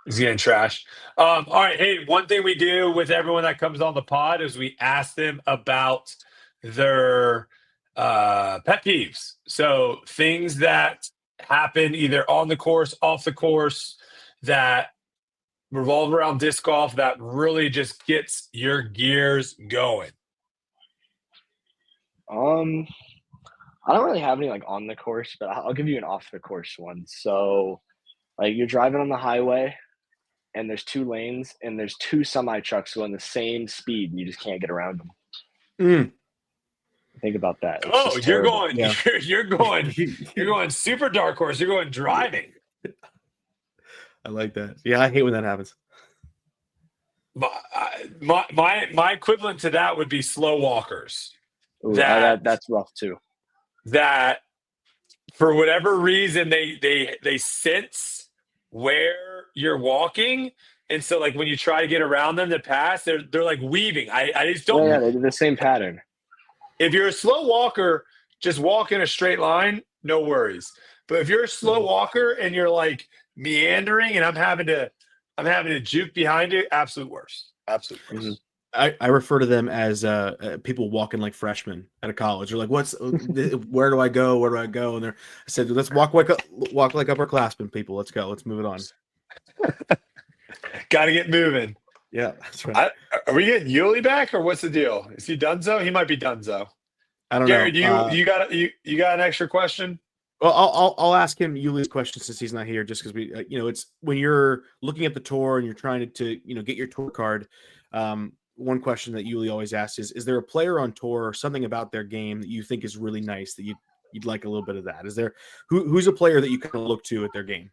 He's getting trashed. All right. Hey, one thing we do with everyone that comes on the pod is we ask them about their pet peeves. So things that happen either on the course, off the course, that revolve around disc golf that really just gets your gears going. I don't really have any like on the course, but I'll give you an off the course one. So, like you're driving on the highway, and there's 2 lanes, and there's 2 semi trucks going the same speed, and you just can't get around them. Think about that. It's Oh, just you're terrible. going, Yeah. you're going super dark horse. You're going driving. I like that. Yeah, I hate when that happens. My equivalent to that would be slow walkers. Ooh, that's rough too. That for whatever reason they sense where you're walking, and so like when you try to get around them to pass, they're like weaving. I just don't. Yeah, they do the same pattern. If you're a slow walker, just walk in a straight line, no worries. But if you're a slow walker and you're like meandering, and I'm having to juke behind you, absolute worst. Absolute worst. I refer to them as people walking like freshmen at a college. They're like, where do I go? Where do I go? And I said, let's walk like upperclassmen people. Let's go. Let's move it on. Got to get moving. Yeah, that's right. Are we getting Yuli back, or what's the deal? Is he Dunzo? He might be Dunzo. I don't Gary, know. you got an extra question? Well, I'll ask him Yuli's question since he's not here, just because we, it's when you're looking at the tour and you're trying to get your tour card. One question that Yuli always asks is there a player on tour or something about their game that you think is really nice that you'd like a little bit of that? Is there who's a player that you kind of look to at their game?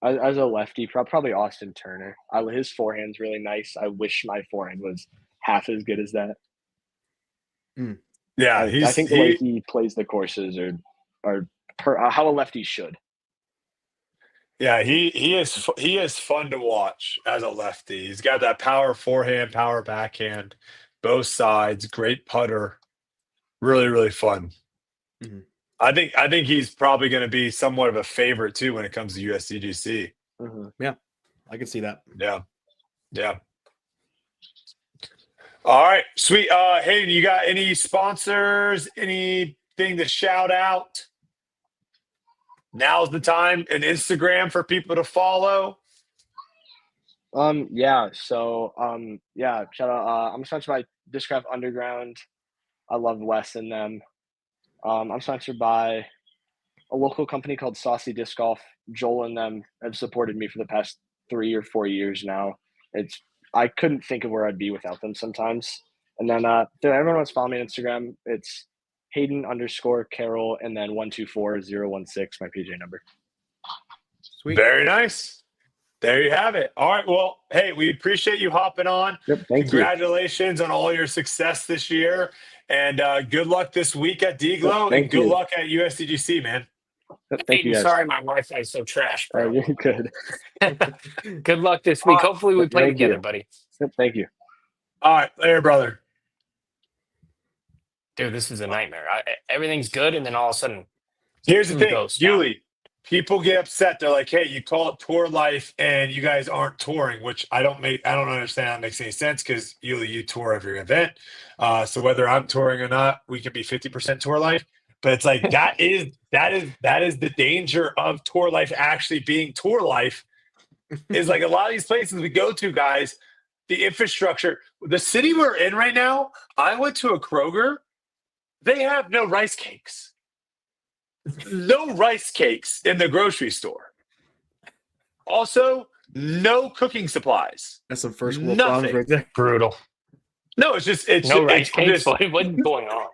As a lefty, probably Austin Turner. His forehand's really nice. I wish my forehand was half as good as that. Yeah, I think the way he plays the courses are how a lefty should. Yeah, he is fun to watch as a lefty. He's got that power forehand, power backhand, both sides, great putter. Really, really fun. Mm-hmm. I think he's probably going to be somewhat of a favorite too when it comes to USDGC. Mm-hmm. Yeah, I can see that. Yeah. All right, sweet. Hayden, you got any sponsors? Anything to shout out? Now's the time. An Instagram for people to follow. Yeah. So shout out. I'm sponsored by Discraft Underground. I love Wes and them. I'm sponsored by a local company called Saucy Disc Golf. Joel and them have supported me for the past 3 or 4 years now. I couldn't think of where I'd be without them sometimes. And then everyone wants to follow me on Instagram. It's Hayden_Carroll and then 124016, my PJ number. Sweet. Very nice. There you have it. All right. Well, hey, we appreciate you hopping on. Yep, thank you. Congratulations on all your success this year. And good luck this week at D-Glow. Thank and good you. luck at USDGC, man. Thank you, guys. Sorry, my Wi-Fi is so trash, bro. You're good. Good luck this week. Hopefully we play Thank together, you. buddy. Thank you. All right. Later, brother. Dude, this is a nightmare. Everything's good, and then all of a sudden, Here's the thing, goes down. Yuli. People get upset. They're like, "Hey, you call it tour life, and you guys aren't touring," which I don't understand how that makes any sense because Yuli, you tour every event. So whether I'm touring or not, we can be 50% tour life. But it's like that is the danger of tour life actually being tour life. Is like a lot of these places we go to, guys, the infrastructure, the city we're in right now. I went to a Kroger. They have no rice cakes. No rice cakes in the grocery store. Also, no cooking supplies. That's some first world Nothing. problems right there. Brutal. No, it's No rice I'm cakes. What's going on?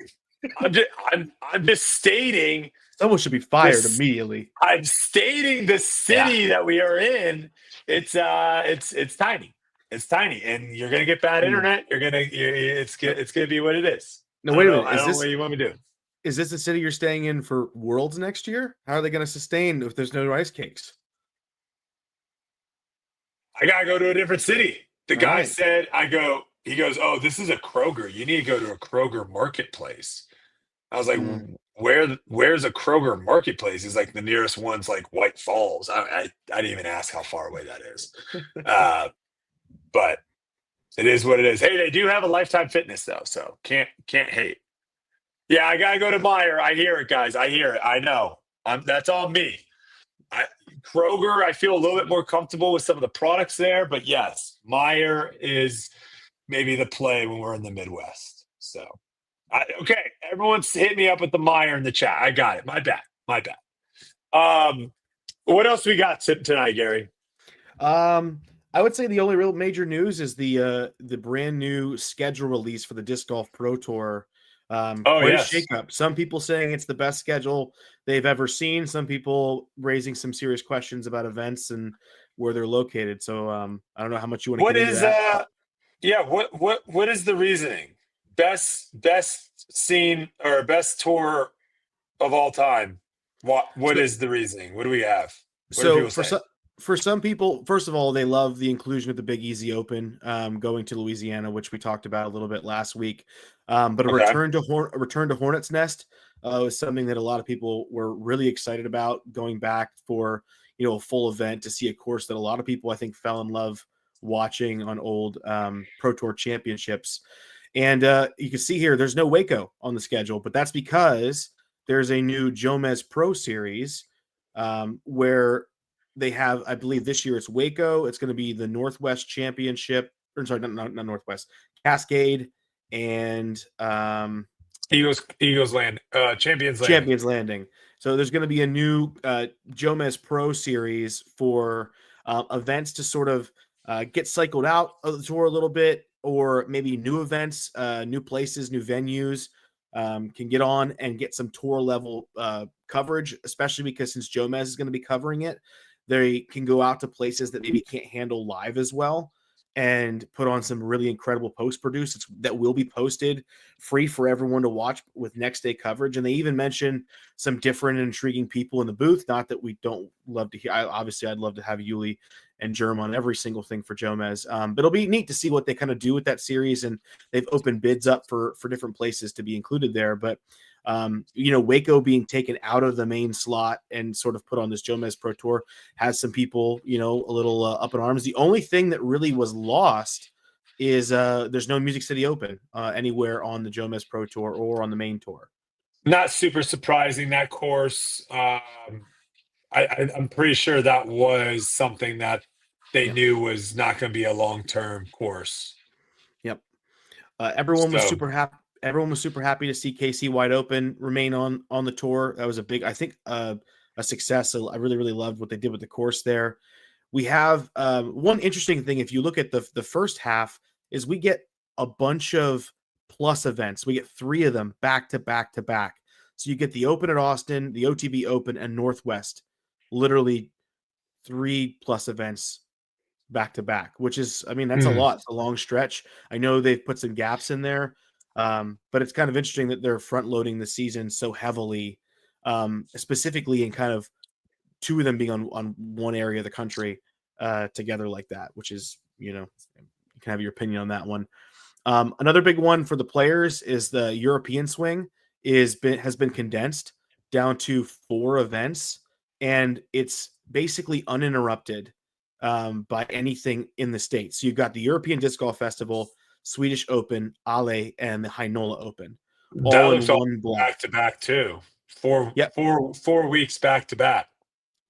I'm just stating. Someone should be fired This- immediately. I'm stating the city that we are in. It's tiny. It's tiny, and you're gonna get bad internet. It's gonna be what it is. No, wait a minute. I don't know what you want me to do. Is this the city you're staying in for Worlds next year? How are they going to sustain if there's no rice cakes? I gotta go to a different city. The All guy right. said, he goes, oh, this is a Kroger. You need to go to a Kroger marketplace. I was like, where's a Kroger marketplace? He's like, the nearest one's like White Falls. I didn't even ask how far away that is. But it is what it is. Hey, they do have a Lifetime Fitness though, so can't hate. Yeah, I gotta go to Meijer. I hear it, guys. I hear it. I know. That's all me. Kroger, I feel a little bit more comfortable with some of the products there, but yes, Meijer is maybe the play when we're in the Midwest. So, okay, everyone's hit me up with the Meijer in the chat. I got it. My bad. What else we got tonight, Gary? I would say the only real major news is the brand new schedule release for the Disc Golf Pro Tour. Quite a shakeup. Some people saying it's the best schedule they've ever seen. Some people raising some serious questions about events and where they're located. So I don't know how much you want to get into that. What is the reasoning? Best scene or best tour of all time. What is the reasoning? What do we have? For some people, first of all, they love the inclusion of the Big Easy Open, going to Louisiana, which we talked about a little bit last week. But a return to Hornets Nest was something that a lot of people were really excited about, going back for a full event to see a course that a lot of people I think fell in love watching on old Pro Tour championships. And you can see here, there's no Waco on the schedule, but that's because there's a new Jomez Pro Series where they have, I believe this year it's Waco. It's going to be the Northwest Championship. Or sorry, not Northwest. Cascade and Eagles Land, Champions Landing. So there's going to be a new Jomez Pro Series for events to sort of get cycled out of the tour a little bit, or maybe new events, new places, new venues can get on and get some tour level coverage, especially because since Jomez is going to be covering it, they can go out to places that maybe can't handle live as well and put on some really incredible post-produce that will be posted free for everyone to watch with next day coverage. And they even mention some different and intriguing people in the booth. Not that we don't love to hear. Obviously, I'd love to have Yuli and Germ on every single thing for Jomez. But it'll be neat to see what they kind of do with that series. And they've opened bids up for different places to be included there. But Waco being taken out of the main slot and sort of put on this Jomez Pro Tour has some people, a little up in arms. The only thing that really was lost is there's no Music City Open anywhere on the Jomez Pro Tour or on the main tour. Not super surprising, that course. I'm pretty sure that was something that they knew was not going to be a long-term course. Yep. Everyone was super happy. Everyone was super happy to see KC Wide Open remain on the tour. That was a big, I think, a success. So I really, really loved what they did with the course there. We have one interesting thing. If you look at the first half, is we get a bunch of plus events. We get 3 of them back to back to back. So you get the Open at Austin, the OTB Open, and Northwest. Literally 3 plus events back to back, which is, that's a lot. It's a long stretch. I know they've put some gaps in there. But it's kind of interesting that they're front loading the season so heavily, specifically in kind of 2 of them being on one area of the country together like that, which is, you can have your opinion on that one. Another big one for the players is the European swing has been condensed down to 4 events, and it's basically uninterrupted by anything in the States. So you've got the European Disc Golf Festival, Swedish Open, Ale, and the Heinola Open, all in one block. Back to back too. Yep. 4 weeks back to back.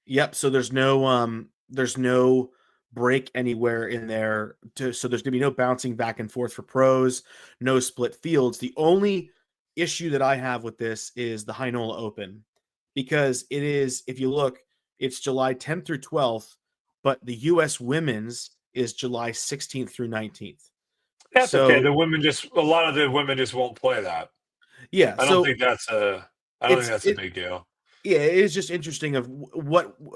Yep. So there's no break anywhere in there. So there's gonna be no bouncing back and forth for pros, no split fields. The only issue that I have with this is the Heinola Open, because it is, if you look, it's July 10th through 12th, but the U.S. Women's is July 16th through 19th. That's So, okay. A lot of the women just won't play that. yeah. I don't think that's a big deal. Yeah, it is just interesting of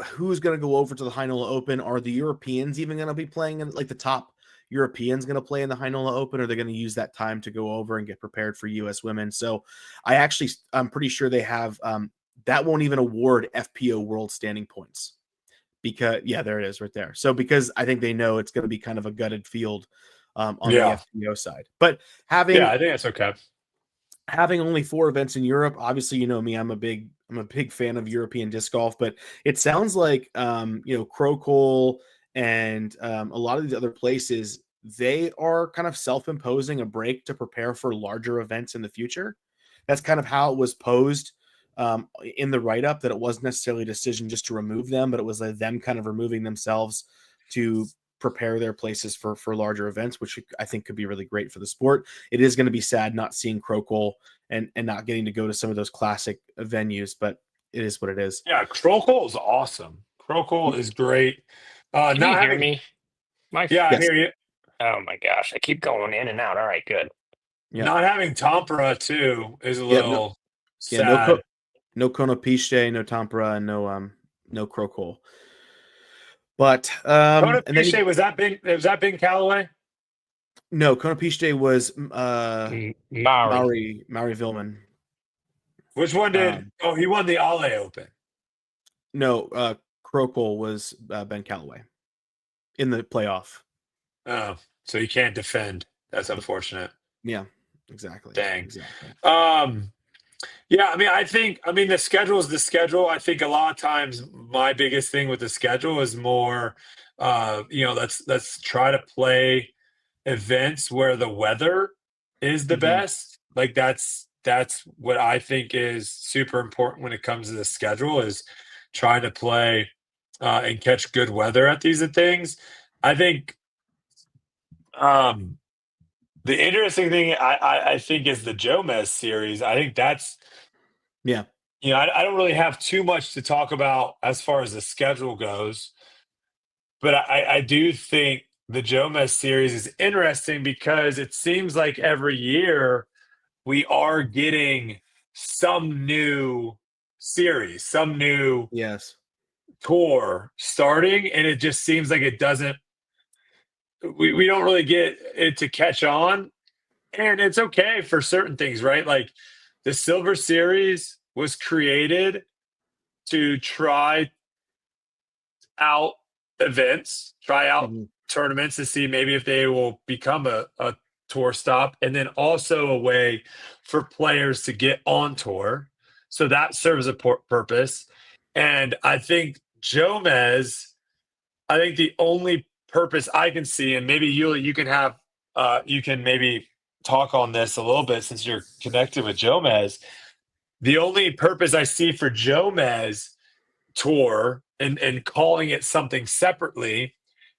who's going to go over to the Heinola Open. Are the Europeans even going to be playing in, like, the top Europeans going to play in the Heinola Open? Or are they going to use that time to go over and get prepared for U.S. women? So I'm pretty sure they have that won't even award FPO World Standing Points, because there it is right there. So because I think they know it's going to be kind of a gutted field on the FPO side, but I think that's okay. Having only 4 events in Europe, obviously, you know me, I'm a big fan of European disc golf, but it sounds like, Crocole and a lot of these other places, they are kind of self-imposing a break to prepare for larger events in the future. That's kind of how it was posed in the write-up, that it wasn't necessarily a decision just to remove them, but it was them kind of removing themselves to prepare their places for larger events, which I think could be really great for the sport. It is going to be sad not seeing Crocole and not getting to go to some of those classic venues, but it is what it is. Yeah, Crocole is awesome. Crocole is great. Can you hear me? I hear you. Oh my gosh, I keep going in and out. All right, good. Yeah. Not having Tampere too is a little sad. No Konopiche, no Tampere, and no Crocole. But Konopiche, was that Ben Callaway? No, Konopiche was Mauri Villman. Which one did? He won the Ale Open. No, Crocole was Ben Callaway in the playoff. Oh, so you can't defend. That's unfortunate. Yeah, exactly. Dang. Exactly. Yeah, the schedule is the schedule. I think a lot of times my biggest thing with the schedule is more, let's try to play events where the weather is the best. Like that's what I think is super important when it comes to the schedule, is trying to play and catch good weather at these things. I think the interesting thing I think is the Jomez series. I think that's I don't really have too much to talk about as far as the schedule goes, but I do think the Jomez series is interesting because it seems like every year we are getting some new series, some new tour starting, and it just seems like it doesn't. We don't really get it to catch on, and it's okay for certain things, right? Like the Silver Series was created to try out events, try out tournaments to see maybe if they will become a tour stop, and then also a way for players to get on tour. So that serves a purpose. And I think Jomez, the only purpose I can see, and maybe you can have you can maybe talk on this a little bit since you're connected with Jomez. The only purpose I see for Jomez tour and calling it something separately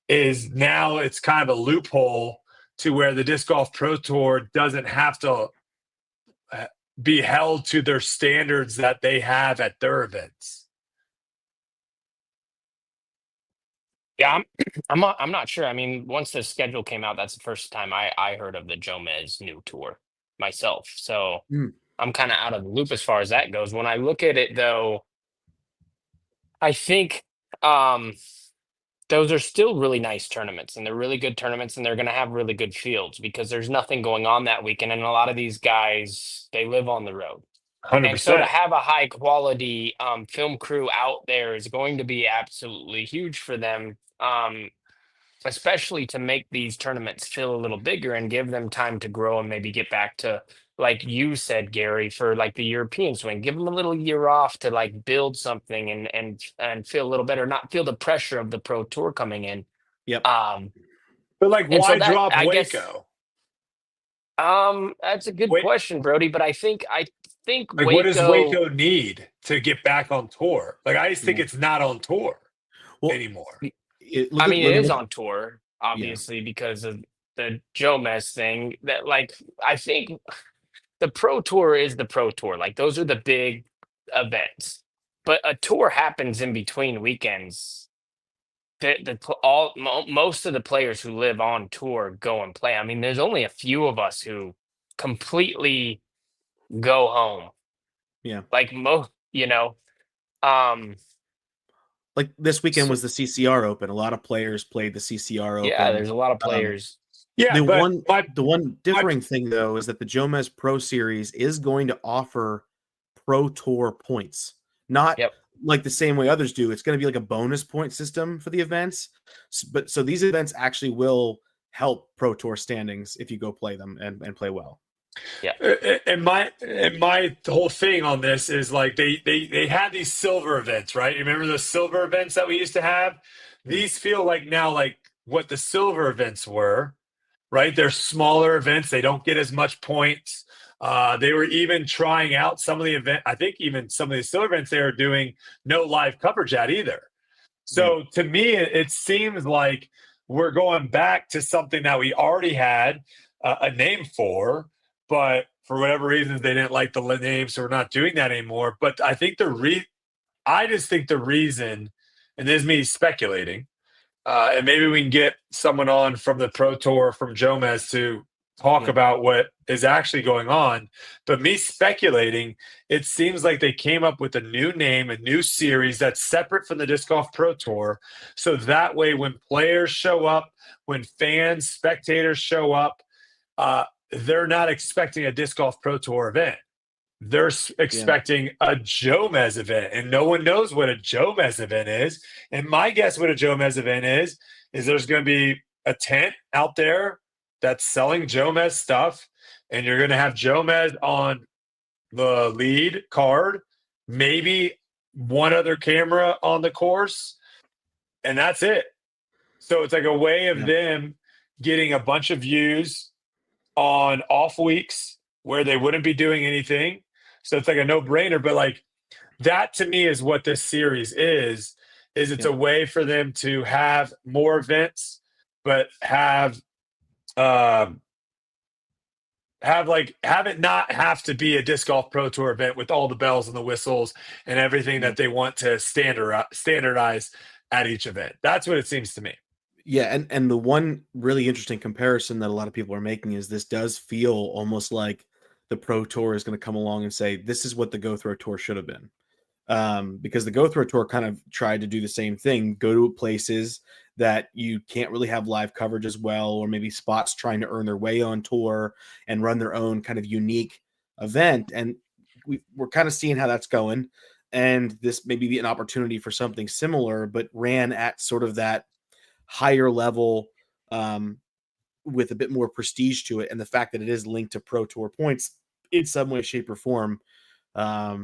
is now it's kind of a loophole to where the Disc Golf Pro Tour doesn't have to be held to their standards that they have at their events. Yeah, I'm not sure. I mean, once the schedule came out, that's the first time I heard of the Jomez new tour myself. So I'm kind of out of the loop as far as that goes. When I look at it, though, I think those are still really nice tournaments, and they're really good tournaments, and they're going to have really good fields because there's nothing going on that weekend. And a lot of these guys, they live on the road. 100%. And so to have a high quality film crew out there is going to be absolutely huge for them, especially to make these tournaments feel a little bigger and give them time to grow and maybe get back to, like you said, Gary, for like the European swing. Give them a little year off to like build something and feel a little better, not feel the pressure of the pro tour coming in. Yep. But like, why drop Waco? That's a good question, Brodie. But I think think Like, what does Waco. Waco need to get back on tour? Like, I just think Yeah. it's not on tour Well, anymore. It is on tour, obviously, because of the Jomez thing. That, like, I think the Pro Tour is the Pro Tour. Like, those are the big events. But a tour happens in between weekends. Most of the players who live on tour go and play. I mean, there's only a few of us who completely go home. Yeah. Like um, like this weekend so- was the CCR Open. A lot of players played the CCR Open. yeah, there's a lot of players. Yeah, the but one differing thing though is that the Jomez Pro Series is going to offer Pro Tour points, not Yep. like the same way others do. It's going to be like a bonus point system for the events. But so these events actually will help Pro Tour standings if you go play them and play well. Yeah. And my whole thing on this is like they had these silver events, right? You remember the silver events that we used to have? These feel like now like what the silver events were, right? They're smaller events. They don't get as much points. They were even trying out some of the event. I think even some of the silver events they were doing no live coverage at either. So to me, it seems like we're going back to something that we already had a name for, but for whatever reasons they didn't like the name, so we're not doing that anymore. But I think I just think the reason, and this is me speculating, and maybe we can get someone on from the Pro Tour from Jomez to talk about what is actually going on. But me speculating, it seems like they came up with a new name, a new series that's separate from the Disc Golf Pro Tour. So that way, when players show up, when fans, spectators show up, they're not expecting a Disc Golf Pro Tour event. They're expecting a Jomez event, and no one knows what a Jomez event is. And my guess what a Jomez event is there's going to be a tent out there that's selling Jomez stuff, and you're going to have Jomez on the lead card, maybe one other camera on the course, and that's it. So it's like a way of them getting a bunch of views on off weeks where they wouldn't be doing anything. So it's like a no-brainer, but like that to me is what this series is it's a way for them to have more events, but have it not have to be a Disc Golf Pro Tour event with all the bells and the whistles and everything that they want to standardize at each event. That's what it seems to me. Yeah, and the one really interesting comparison that a lot of people are making is this does feel almost like the Pro Tour is going to come along and say, this is what the Go Throw Tour should have been. Because the Go Throw Tour kind of tried to do the same thing, go to places that you can't really have live coverage as well, or maybe spots trying to earn their way on tour and run their own kind of unique event. And we're kind of seeing how that's going. And this may be an opportunity for something similar, but ran at sort of that higher level with a bit more prestige to it. And the fact that it is linked to Pro Tour points in some way, shape, or form. But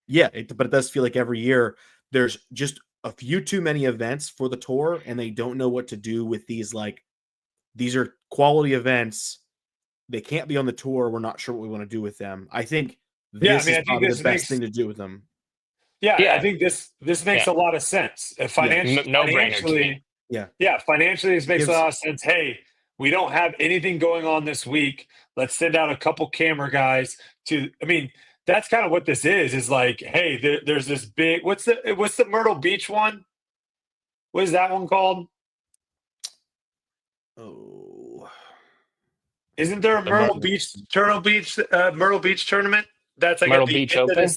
it does feel like every year there's just a few too many events for the tour, and they don't know what to do with these. Like, these are quality events. They can't be on the tour. We're not sure what we want to do with them. I think this is probably the best thing to do with them. Yeah, I think this makes a lot of sense. No-brainer. Financially, this makes a lot of sense. Hey, we don't have anything going on this week. Let's send out a couple camera guys that's kind of what this is like, hey, there's this big, what's the Myrtle Beach one? What is that one called? Oh, isn't there a Myrtle Beach tournament? That's like Myrtle Beach Open.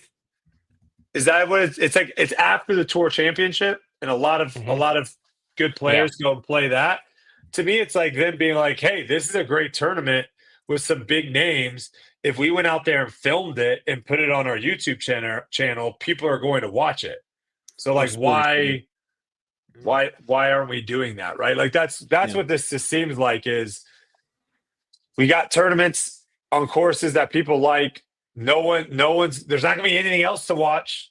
Is that what it's like? It's after the tour championship, and a lot of good players go and play that. To me, it's like them being like, hey, this is a great tournament with some big names. If we went out there and filmed it and put it on our YouTube channel, people are going to watch it. So like, why aren't we doing that? Right? Like that's what this just seems like is we got tournaments on courses that people like. There's not going to be anything else to watch.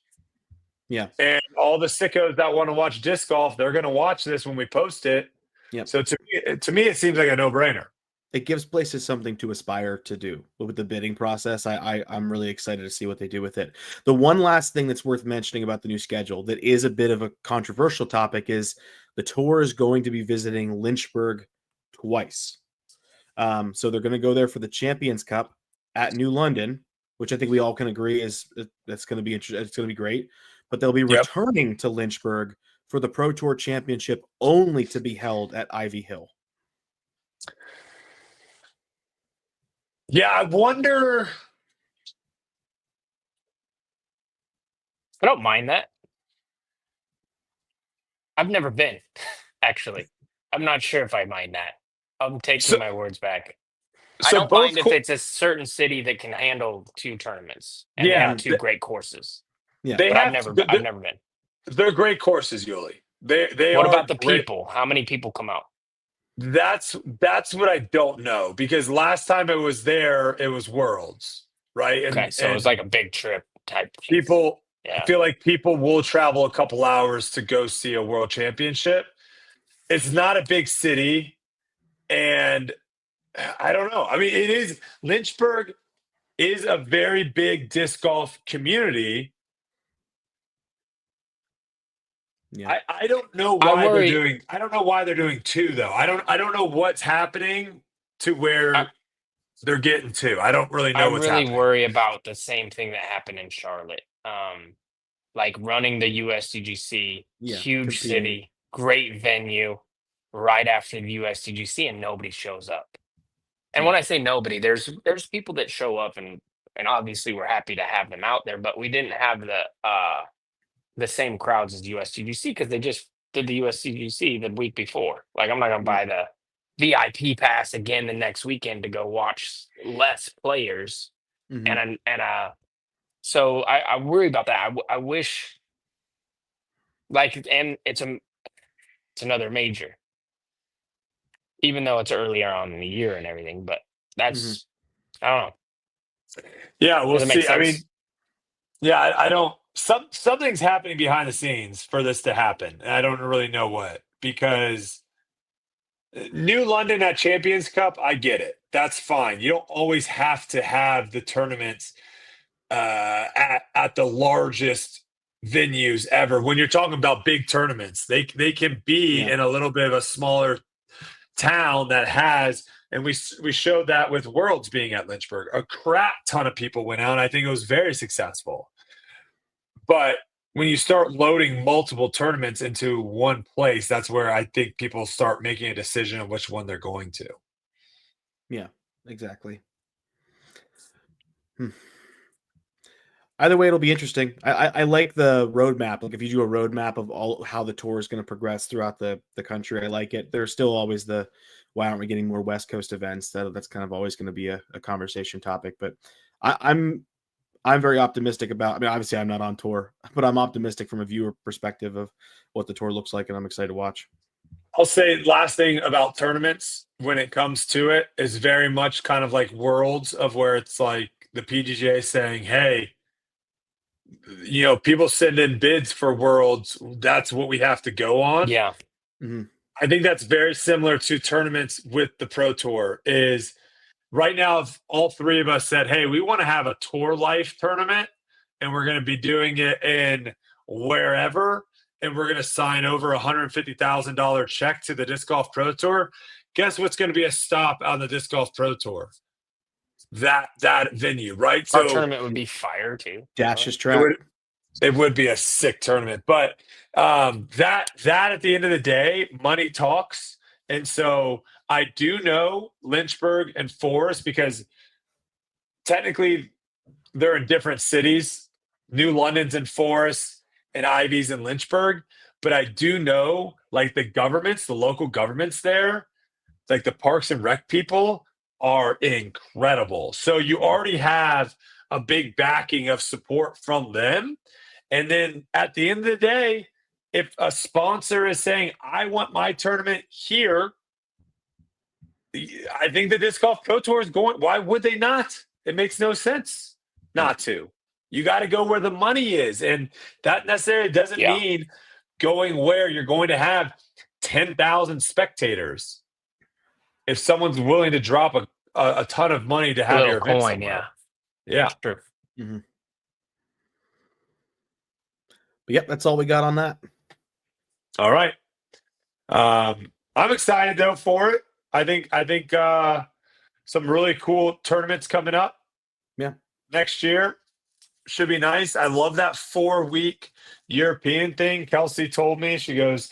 Yeah. And all the sickos that want to watch disc golf, they're going to watch this when we post it. Yep. So to me, it seems like a no-brainer. it gives places something to aspire to do with the bidding process. I'm really excited to see what they do with it. The one last thing that's worth mentioning about the new schedule that is a bit of a controversial topic is the tour is going to be visiting Lynchburg twice. So they're going to go there for the Champions Cup at New London, which I think we all can agree is that's going to be interesting. It's going to be great. But they'll be returning to Lynchburg for the Pro Tour Championship, only to be held at Ivy Hill. Yeah, I wonder. I don't mind that. I've never been, actually. I'm not sure if I mind that. I'm taking my words back. I don't mind if it's a certain city that can handle 2 tournaments and they have 2 great courses. Yeah, but I've never been. They're great courses, Yuli. They what are about the great. people? How many people come out? That's what I don't know, because last time it was there, it was Worlds, right? Okay, so it was like a big trip type thing. People, I feel like people will travel a couple hours to go see a World Championship. It's not a big city, and I don't know. I mean, it is Lynchburg is a very big disc golf community. Yeah. I don't know why they're doing. I don't know why they're doing 2 though. I don't know what's happening to where they're getting 2. I don't really know what's happening. I really worry about the same thing that happened in Charlotte. Like running the USDGC, huge city, great venue, right after the USDGC, and nobody shows up. And when I say nobody, there's people that show up, and obviously we're happy to have them out there, but we didn't have the same crowds as USDGC because they just did the USDGC the week before. Like, I'm not gonna buy the VIP pass again the next weekend to go watch less players. So I worry about that. I wish, like, and it's another major, even though it's earlier on in the year and everything. But that's I don't know. Yeah, we'll see. I mean, yeah, I don't. Something's happening behind the scenes for this to happen, and I don't really know what, because New London at Champions Cup, I get it. That's fine. You don't always have to have the tournaments at the largest venues ever. When you're talking about big tournaments, they can be in a little bit of a smaller town that has, and we showed that with Worlds being at Lynchburg. A crap ton of people went out, and I think it was very successful. But when you start loading multiple tournaments into one place, that's where I think people start making a decision on which one they're going to. Yeah, exactly. Either way, it'll be interesting. I like the roadmap. Like, if you do a roadmap of all how the tour is going to progress throughout the country, I like it. There's still always the why aren't we getting more West Coast events? That's kind of always going to be a conversation topic. But I'm very optimistic about. I mean, obviously, I'm not on tour, but I'm optimistic from a viewer perspective of what the tour looks like, and I'm excited to watch. I'll say last thing about tournaments when it comes to it is very much kind of like Worlds, of where it's like the PGA saying, hey, you know, people send in bids for Worlds. That's what we have to go on. Yeah. I think that's very similar to tournaments with the Pro Tour. Is right now, if all 3 of us said, hey, we want to have a Tour Life tournament, and we're going to be doing it in wherever, and we're going to sign over $150,000 check to the Disc Golf Pro Tour, guess what's going to be a stop on the Disc Golf Pro Tour? That venue, right? Our tournament would be fire too. Dash's track. It would be a sick tournament. But that at the end of the day, money talks. And so I do know Lynchburg and Forest, because technically they're in different cities. New London's in Forest and Ivy's in Lynchburg. But I do know, like, the local governments there, like the Parks and Rec people, are incredible. So you already have a big backing of support from them. And then at the end of the day, if a sponsor is saying, I want my tournament here, I think the Disc Golf Pro Tour is going, why would they not? It makes no sense not to. You got to go where the money is. And that necessarily doesn't mean going where you're going to have 10,000 spectators. if someone's willing to drop a ton of money to A have little your event coin, somewhere. yeah. Yeah. True. But yep, that's all we got on that. All right. I'm excited though for it. I think some really cool tournaments coming up. Yeah. Next year should be nice. I love that 4-week European thing. Kelsey told me, she goes,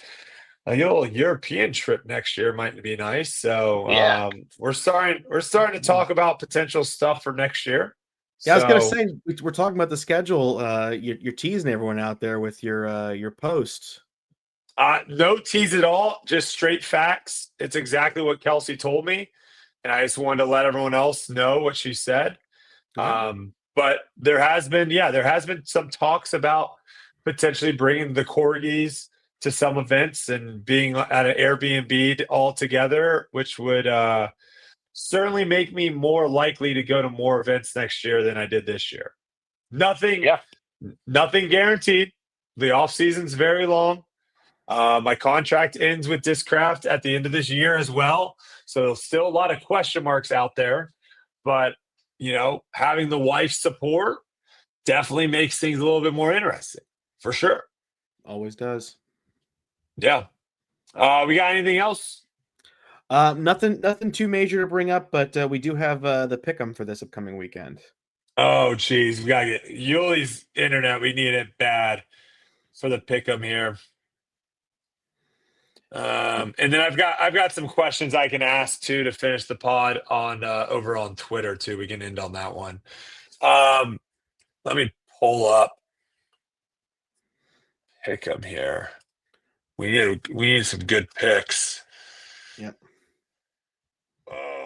a little European trip next year might be nice. So Yeah. we're starting to talk about potential stuff for next year. Yeah, I was gonna So, say we're talking about the schedule. You're teasing everyone out there with your posts. no tease at all, just straight facts. It's exactly what Kelsey told me, and I just wanted to let everyone else know what she said. Okay. But there has been some talks about potentially bringing the corgis to some events and being at an Airbnb all together, which would certainly make me more likely to go to more events next year than I did this year. Nothing guaranteed. The off season's very long. My contract ends with Discraft at the end of this year as well. So still a lot of question marks out there. But, having the wife's support definitely makes things a little bit more interesting, for sure. Always does. Yeah. We got anything else? Nothing too major to bring up, but we do have the pick'em for this upcoming weekend. Oh, geez. We got to get Yuli's internet. We need it bad for the pick'em here. And then I've got some questions I can ask too to finish the pod on over on Twitter too. We can end on that one. Let me pull up pick'em here. We need some good picks. Yep.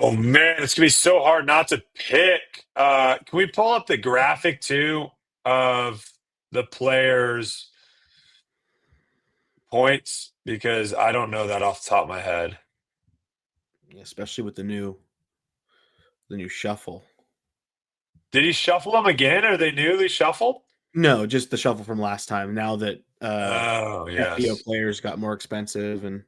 Oh man, it's gonna be so hard not to pick. Can we pull up the graphic too of the players' points? Because I don't know that off the top of my head. Especially with the new shuffle. Did he shuffle them again? Are they newly shuffled? No, just the shuffle from last time. Now that Oh yes. FPO players got more expensive, and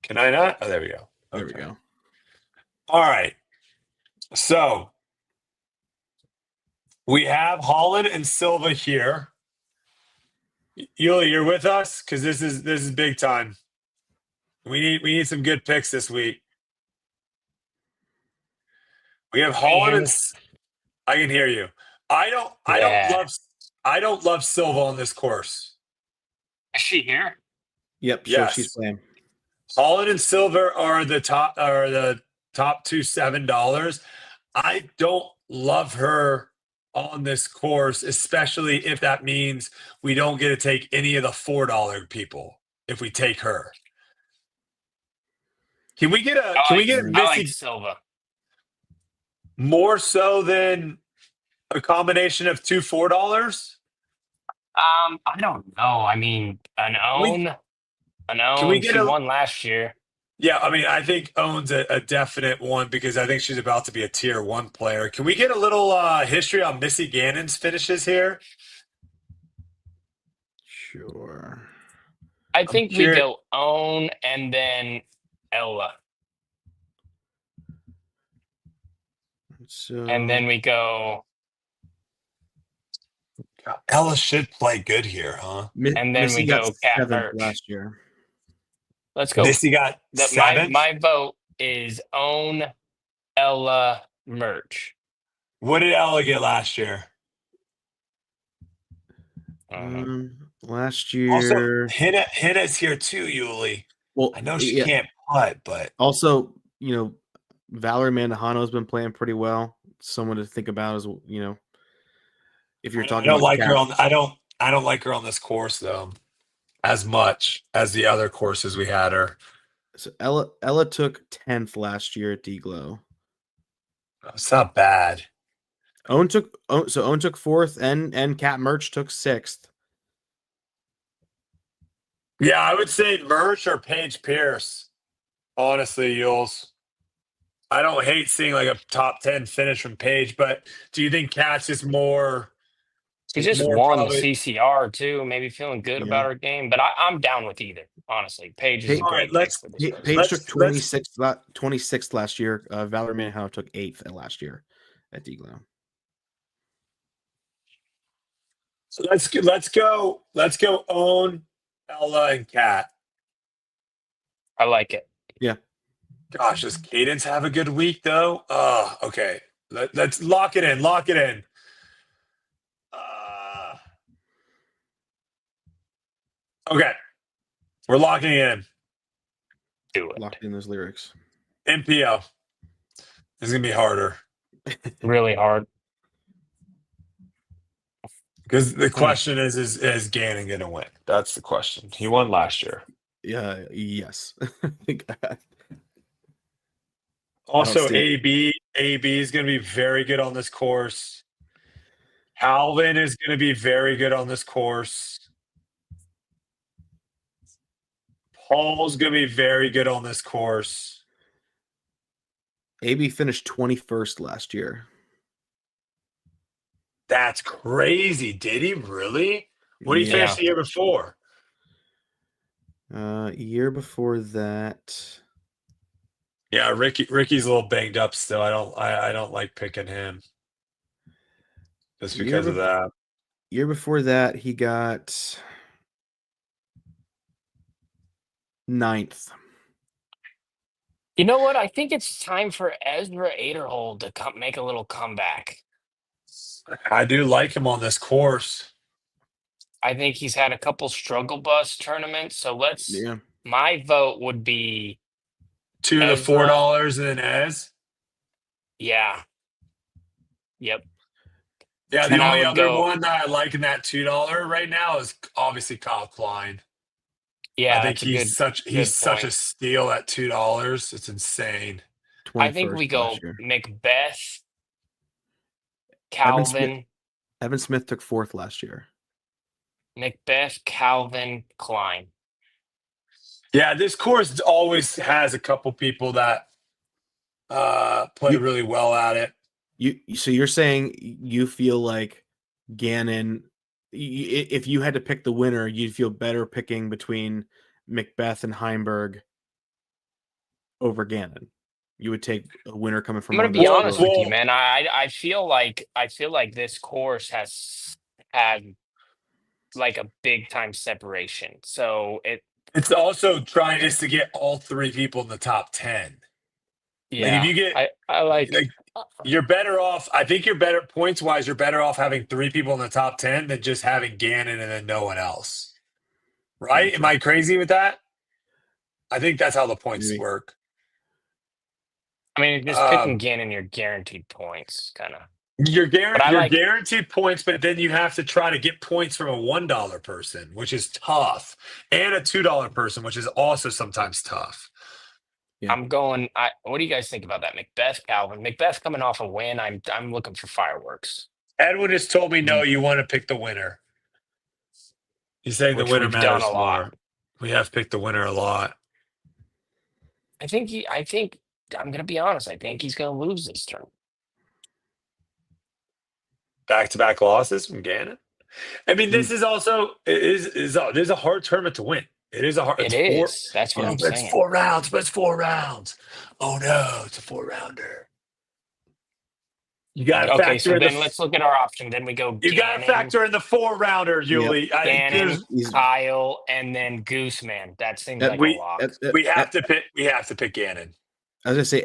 Can I not? Oh, there we go. there we go. All right. So we have Holland and Silva here. Yuli, you're with us because this is big time. We need some good picks this week. We have Holland and I can hear you. I don't love Silva on this course. Is she here? Yep. Yes. So she's playing. Holland and Silver are the top two $7. I don't love her on this course, especially if that means we don't get to take any of the $4 people if we take her. Can we get a Missy like Silva more so than a combination of two $4? I don't know. I mean, an own. She won last year. Yeah, I mean, I think Owen's a definite one because I think she's about to be a tier 1 player. Can we get a little history on Missy Gannon's finishes here? Sure. I think we go Owen and then Ella. So And then we go. Ella should play good here, huh? And then Missy we got go Cat 7th Merch. last year. Let's go. Missy got 7th? My vote is Own Ella Merch. What did Ella get last year? Last year. Also, Henna's here too, Yuli. Well, I know she can't putt, but also, Valerie Mandujano has been playing pretty well. Someone to think about as if you're talking. I don't like her on this course though, as much as the other courses we had her. So Ella took 10th last year at D-Glow. It's not bad. Owen took 4th, and Cat Merch took 6th. Yeah, I would say Merch or Paige Pierce. Honestly, Yules. I don't hate seeing like a top 10 finish from Paige, but do you think Cat's is more She just More won the probably. CCR too, maybe feeling good Yeah. about her game. But I'm down with either, honestly. Paige is a All right, great pick for this person. Paige took 26th last year. Valerie Manhow took 8th last year at D-Glow. So let's go own Ella and Kat. I like it. Yeah. Gosh, does Cadence have a good week though? Okay. Let's lock it in. Lock it in. Okay. We're locking it in. Do it. Locked in those lyrics. MPO. This is gonna be harder. Really hard. Because the question is Gannon gonna win? That's the question. He won last year. Yeah, yes. Also, see AB is gonna be very good on this course. Calvin is gonna be very good on this course. Paul's gonna be very good on this course. AB finished 21st last year. That's crazy. Did he really? What did he finish the year before? Year before that. Yeah, Ricky's a little banged up still. I don't like picking him. Just because of that. Year before that, he got 9th. You know what? I think it's time for Ezra Aderhold to make a little comeback. I do like him on this course. I think he's had a couple struggle bus tournaments. So my vote would be $2 to $4 and then Ez. Yeah. Yep. Yeah, And the only other one that I like in that $2 right now is obviously Kyle Klein. Yeah, I think he's such a steal at $2. It's insane. I think we go Macbeth, Calvin. Evan Smith took 4th last year. Macbeth, Calvin, Klein. Yeah, this course always has a couple people that play really well at it. So you're saying you feel like Gannon, if you had to pick the winner, you'd feel better picking between Macbeth and Heimberg over Gannon. You would take a winner coming from. I'm going to be honest with you, man. I feel like this course has had like a big time separation. So it's also trying just to get all 3 people in the top 10. Yeah, like if you get, I like you're better off. I think you're better points wise. You're better off having 3 people in the top 10 than just having Gannon and then no one else. Right? Am I crazy with that? I think that's how the points work. I mean, just picking Gannon, you're guaranteed points, kind of. You're guaranteed points, but then you have to try to get points from a $1 person, which is tough, and a $2 person, which is also sometimes tough. Yeah. I'm going. What do you guys think about that, Macbeth, Calvin? Macbeth coming off a win. I'm looking for fireworks. Edwin has told me no. You want to pick the winner. He's saying the winner matters more. We have picked the winner a lot. I think I'm going to be honest. I think he's going to lose this turn. Back-to-back losses from Gannon. I mean, this is also is a hard tournament to win. It is a hard. It is. That's what I'm saying. It's 4 rounds, but it's 4 rounds. Oh no, it's a 4-rounder. You got to factor so in. Then let's look at our option. Then we go. You got to factor in the 4-rounder, Yuli. Yep. Gannon, Kyle, and then Gooseman. That seems like a lock. We have to pick. We have to pick Gannon. I was gonna say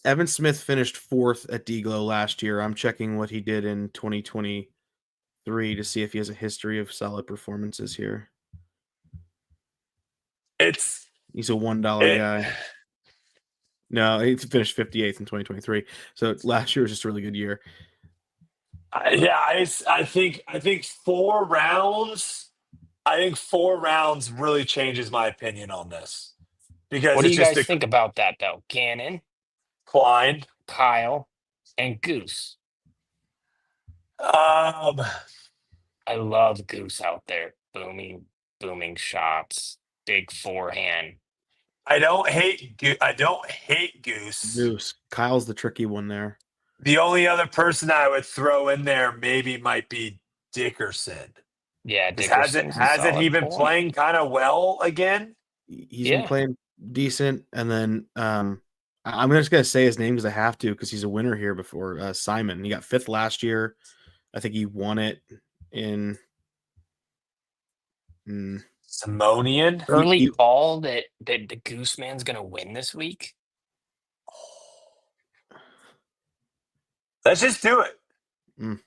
Evan Smith finished 4th at D-Glow last year. I'm checking what he did in 2023 to see if he has a history of solid performances here. He's a $1 guy. No, he finished 58th in 2023. So last year was just a really good year. I think 4 rounds. I think 4 rounds really changes my opinion on this. Because what do you guys think about that though? Gannon, Klein, Kyle, and Goose. I love Goose out there, booming shots, big forehand. I don't hate Goose. Goose. Kyle's the tricky one there. The only other person I would throw in there maybe might be Dickerson. Yeah, Just Dickerson's a hasn't he solid been point. playing kind of well again? He's been playing decent, and then I'm just gonna say his name because I have to, because he's a winner here before Simon. He got 5th last year. I think he won it in Simonian. Early call that the Goose Man's gonna win this week. Let's just do it. Mm.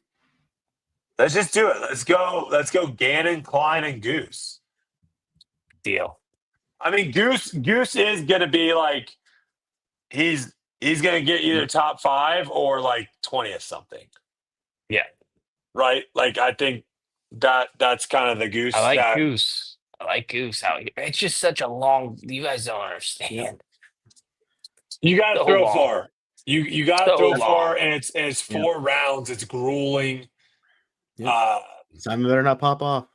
Let's just do it. Let's go Gannon, Klein, and Goose. Deal. I mean, Goose is gonna be like he's gonna get either top 5 or like 20th something. Yeah. Right? Like I think that's kind of the Goose. I like Goose. I like Goose out here. It's just such a long. You guys don't understand. Yeah. You got to So throw long. far. You got to So throw long. far, and it's 4 rounds. It's grueling. Yep. Simon better not pop off.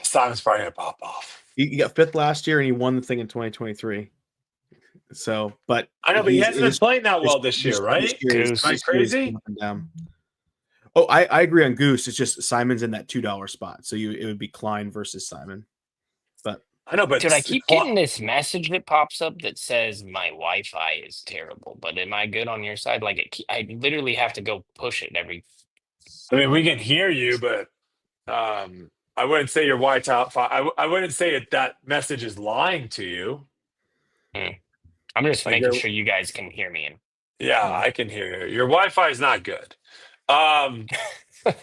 Simon's probably gonna pop off. He got 5th last year, and he won the thing in 2023. So, but I know, but he hasn't been playing that well this year, right? Goose. Am I crazy? Oh, I agree on Goose. It's just Simon's in that $2 spot, so it would be Klein versus Simon. But I know, but dude, I keep getting this message that pops up that says my Wi-Fi is terrible. But am I good on your side? Like, I literally have to go push it every. I mean, we can hear you, but I wouldn't say your Wi-Fi. I wouldn't say that message is lying to you. I'm just making sure you guys can hear me. Yeah, I can hear you. Your Wi-Fi is not good.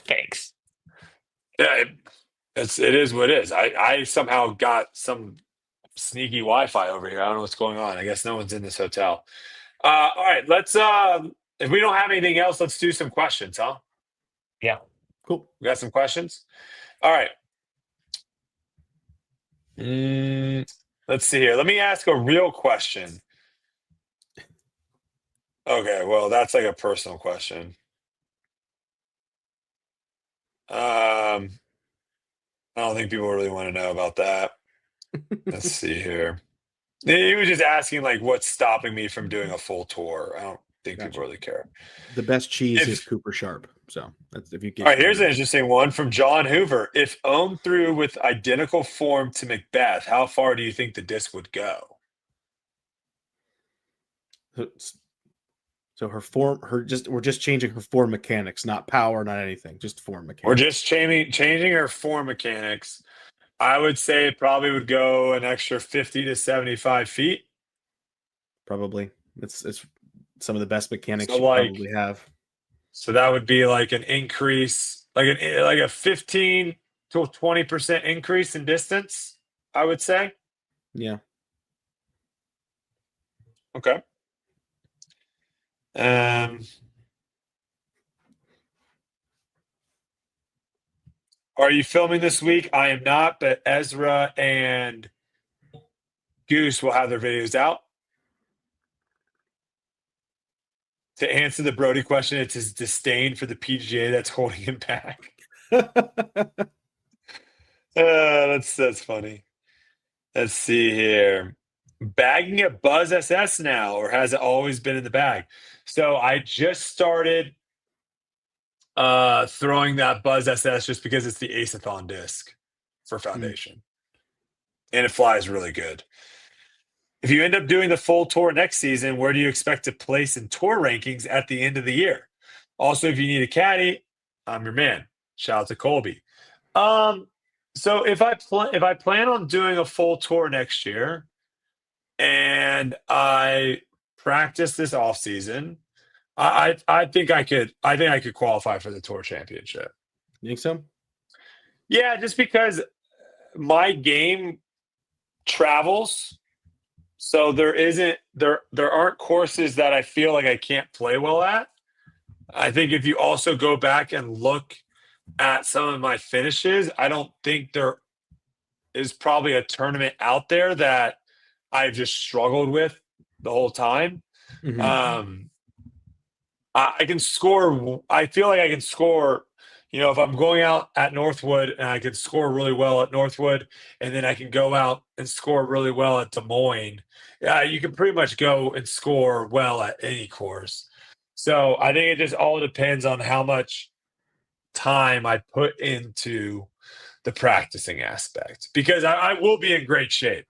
Thanks. Yeah, it is what it is. I somehow got some sneaky Wi-Fi over here. I don't know what's going on. I guess no one's in this hotel. All right, let's if we don't have anything else, let's do some questions, huh? Yeah. Cool. We got some questions? All right. Let's see here. Let me ask a real question. Okay, well, that's like a personal question. I don't think people really want to know about that. Let's see here. He was just asking, like, what's stopping me from doing a full tour. I don't think people really care. The best cheese is Cooper Sharp. So that's if you get. All right, here's an interesting one from John Hoover. If owned through with identical form to Macbeth, how far do you think the disc would go? So her form, we're just changing her form mechanics, not power, not anything, just form mechanics. We're just changing her form mechanics. I would say it probably would go an extra 50 to 75 feet. Probably. It's some of the best mechanics So you probably have. So that would be like an increase, like a 15 to 20% increase in distance, I would say. Yeah. Okay. Are you filming this week? I am not, but Ezra and Goose will have their videos out. To answer the Brodie question, it's his disdain for the PGA that's holding him back. That's funny. Let's see here. Bagging a Buzz SS now, or has it always been in the bag? So I just started throwing that Buzz SS just because it's the Aceathon disc for foundation. And it flies really good. If you end up doing the full tour next season, where do you expect to place in tour rankings at the end of the year? Also, if you need a caddy, I'm your man. Shout out to Colby. So if I plan on doing a full tour next year and I practice this off season, I think I could qualify for the tour championship. You think so? Yeah, just because my game travels. So there aren't courses that I feel like I can't play well at. I think if you also go back and look at some of my finishes, I don't think there is probably a tournament out there that I've just struggled with the whole time. Mm-hmm. I can score. I feel like I can score. If I'm going out at Northwood and I can score really well at Northwood, and then I can go out and score really well at Des Moines. Yeah, you can pretty much go and score well at any course. So I think it just all depends on how much time I put into the practicing aspect, because I will be in great shape.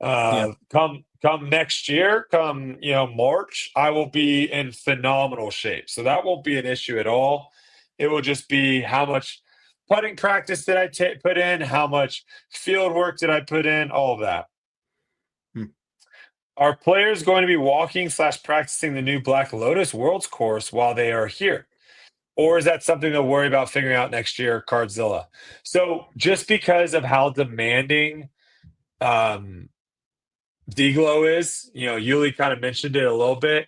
Come next year, come March, I will be in phenomenal shape. So that won't be an issue at all. It will just be how much putting practice did I put in, how much field work did I put in, all of that. Are players going to be walking/practicing the new Black Lotus Worlds course while they are here? Or is that something they'll worry about figuring out next year, Cardzilla? So just because of how demanding Deglo is, Yuli kind of mentioned it a little bit.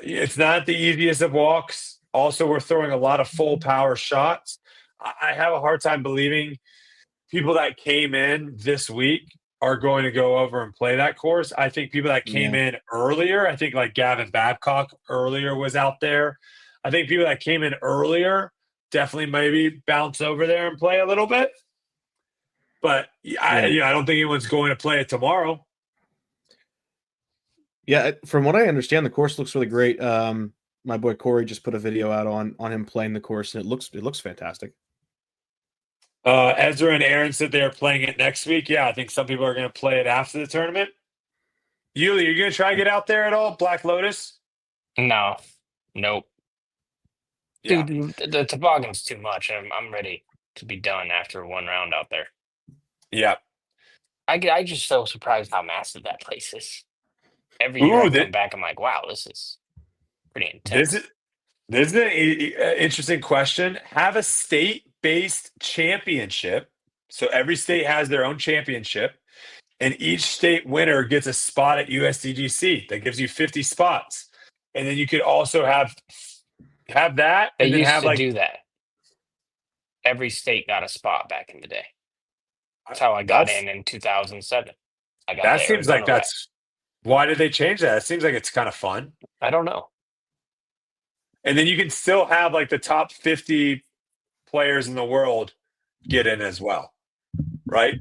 It's not the easiest of walks. Also, we're throwing a lot of full power shots. I have a hard time believing people that came in this week are going to go over and play that course. I think people that came in earlier, I think like Gavin Babcock earlier was out there. I think people that came in earlier definitely maybe bounce over there and play a little bit. But I don't think anyone's going to play it tomorrow. Yeah, from what I understand, the course looks really great. My boy Corey just put a video out on him playing the course, and it looks fantastic. Ezra and Aaron said they are playing it next week. Yeah, I think some people are going to play it after the tournament. Yuli, are you going to try to get out there at all? Black Lotus? No. Nope. Yeah. Dude, the toboggan's too much. I'm ready to be done after one round out there. Yeah. I just so surprised how massive that place is. Every year I come back, I'm like, wow, this is pretty intense. This is an interesting question. Have a state-based championship. So every state has their own championship, and each state winner gets a spot at USDGC. That gives you 50 spots. And then you could also have that. They and then used have to do that. Every state got a spot back in the day. That's how I got in 2007. That seems like that's why did they change that? It seems like it's kind of fun. I don't know. And then you can still have like the top 50 players in the world get in as well, right?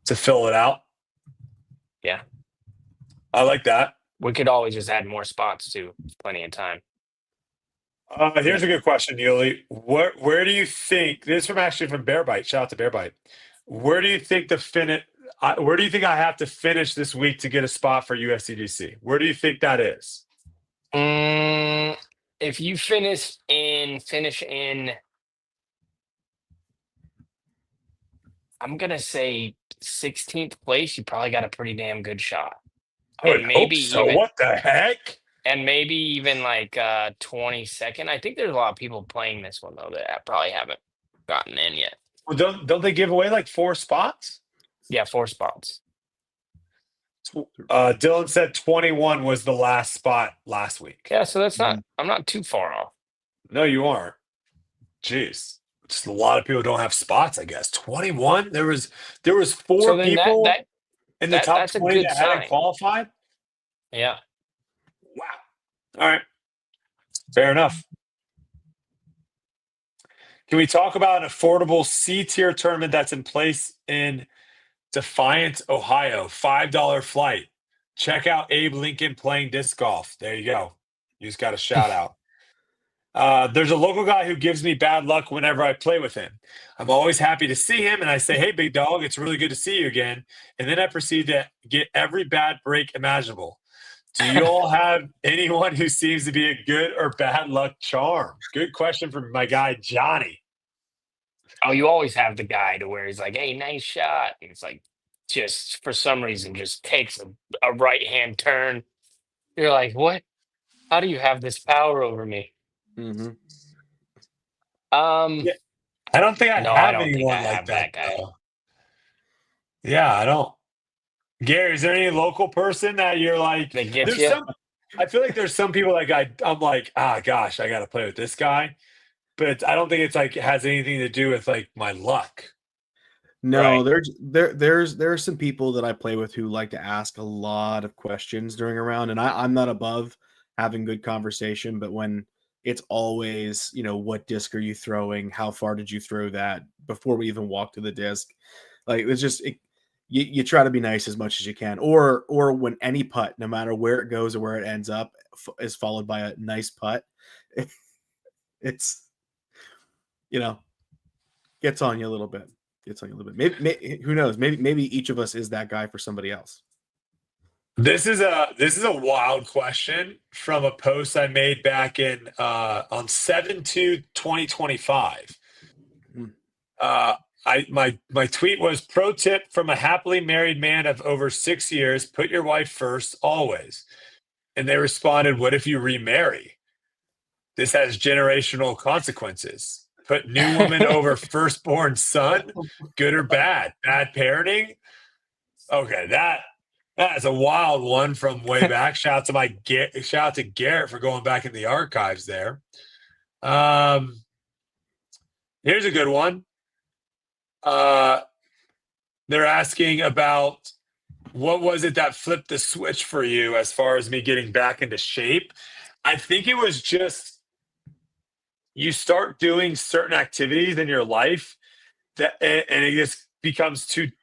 To fill it out. Yeah. I like that. We could always just add more spots too. Plenty of time. Here's a good question, Yuli. Where do you think this is from Bear Bite? Shout out to Bear Bite. Where do you think where do you think I have to finish this week to get a spot for USDGC? Where do you think that is? If you finish in, I'm gonna say 16th place, you probably got a pretty damn good shot. I would hope so. What the heck? And maybe even like 22nd. I think there's a lot of people playing this one though that probably haven't gotten in yet. Well, don't they give away like 4 spots? Yeah, 4 spots. Dylan said 21 was the last spot last week. Yeah, so that's not. I'm not too far off. No, you aren't. Jeez, just a lot of people don't have spots. I guess 21. There was 4 people in the top 20 that hadn't qualified. Yeah. Wow. All right. Fair enough. Can we talk about an affordable C-tier tournament that's in place in Defiant, Ohio? $5 flight. Check out Abe Lincoln playing disc golf. There you go. You just got a shout out. There's a local guy who gives me bad luck whenever I play with him. I'm always happy to see him, and I say, hey, big dog, it's really good to see you again. And then I proceed to get every bad break imaginable. Do you all have anyone who seems to be a good or bad luck charm? Good question from my guy, Johnny. Oh, you always have the guy to where he's like, hey, nice shot. And it's like, just for some reason, just takes a right-hand turn. You're like, what? How do you have this power over me? Mm-hmm. Yeah. I don't think I have anyone like that guy. Yeah, I don't. Gary, is there any local person that you're like? That gets you? I feel like there's some people like I'm like, gosh, I got to play with this guy, but I don't think it's like it has anything to do with like my luck. No, right. There are some people that I play with who like to ask a lot of questions during a round, and I'm not above having good conversation, but when it's always, what disc are you throwing? How far did you throw that before we even walk to the disc? Like it's just you try to be nice as much as you can, or when any putt, no matter where it goes or where it ends up, is followed by a nice putt. It's, gets on you a little bit. Maybe who knows? Maybe each of us is that guy for somebody else. This is a wild question from a post I made back in on 7/2/2025. My tweet was, pro tip from a happily married man of over 6 years: put your wife first always. And they responded, what if you remarry? This has generational consequences. Put new woman over firstborn son, good or bad? Bad parenting? Okay, that is a wild one from way back. Shout out to Garrett for going back in the archives there. Here's a good one. They're asking about what was it that flipped the switch for you as far as me getting back into shape. I think it was just you start doing certain activities in your life and it just becomes too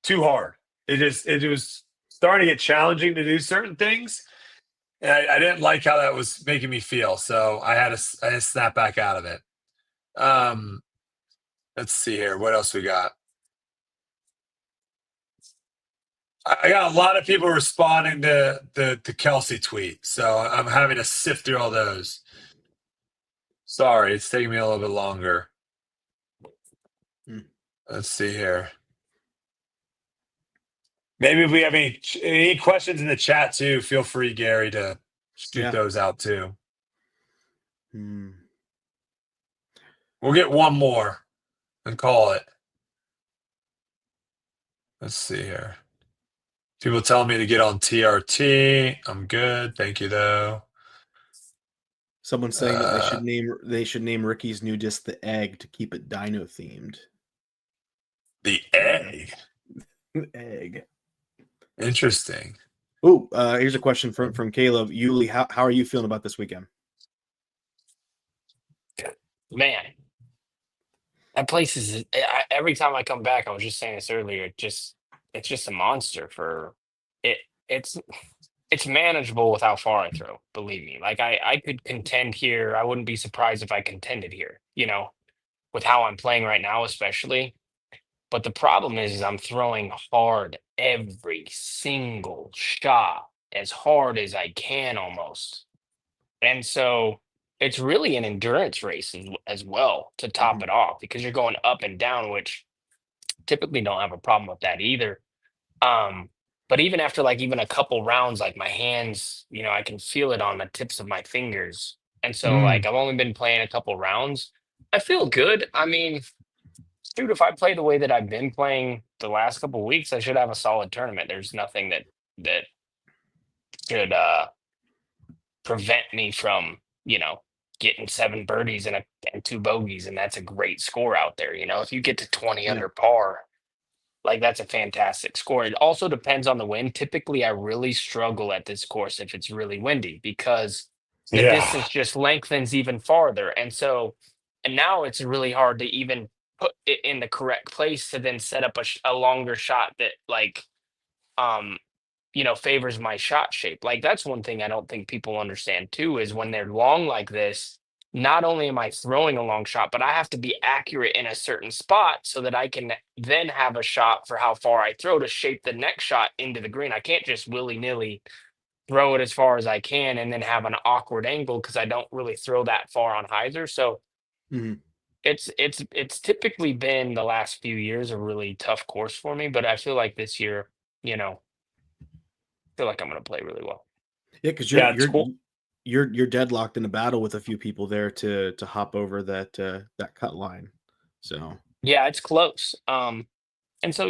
hard. It was starting to get challenging to do certain things, and I didn't like how that was making me feel. So I had to snap back out of it. Let's see here. What else we got? I got a lot of people responding to the Kelsey tweet, so I'm having to sift through all those. Sorry, it's taking me a little bit longer. Let's see here. Maybe if we have any questions in the chat too, feel free, Gary, to shoot those out too. We'll get one more and call it. Let's see here. People telling me to get on TRT. I'm good. Thank you, though. Someone's saying that they should name Ricky's new disc the Egg to keep it dino themed. The Egg. Egg. Interesting. Oh, here's a question from Caleb. Yuli, how are you feeling about this weekend? Man, that place is every time I come back, I was just saying this earlier, it's just a monster for it. It's manageable with how far I throw, believe me. Like I could contend here. I wouldn't be surprised if I contended here, with how I'm playing right now, especially. But the problem is I'm throwing hard every single shot, as hard as I can almost. And so it's really an endurance race as well to top it off, because you're going up and down, which typically don't have a problem with that either. But even after even a couple rounds, like my hands, I can feel it on the tips of my fingers. And so I've only been playing a couple rounds. I feel good. I mean, dude, if I play the way that I've been playing the last couple of weeks, I should have a solid tournament. There's nothing that should prevent me from, getting 7 birdies and 2 bogeys, and that's a great score out there. If you get to 20 under par, that's a fantastic score. It also depends on the wind. Typically, I really struggle at this course if it's really windy, because the distance just lengthens even farther. And now it's really hard to even put it in the correct place to then set up a longer shot that favors my shot shape. That's one thing I don't think people understand too, is when they're long like this, not only am I throwing a long shot, but I have to be accurate in a certain spot so that I can then have a shot for how far I throw to shape the next shot into the green. I can't just willy-nilly throw it as far as I can and then have an awkward angle, because I don't really throw that far on hyzer. So it's typically been the last few years a really tough course for me, but I feel like this year, feel like I'm going to play really well. Yeah, because you're deadlocked in a battle with a few people there to hop over that cut line. So yeah, it's close. And so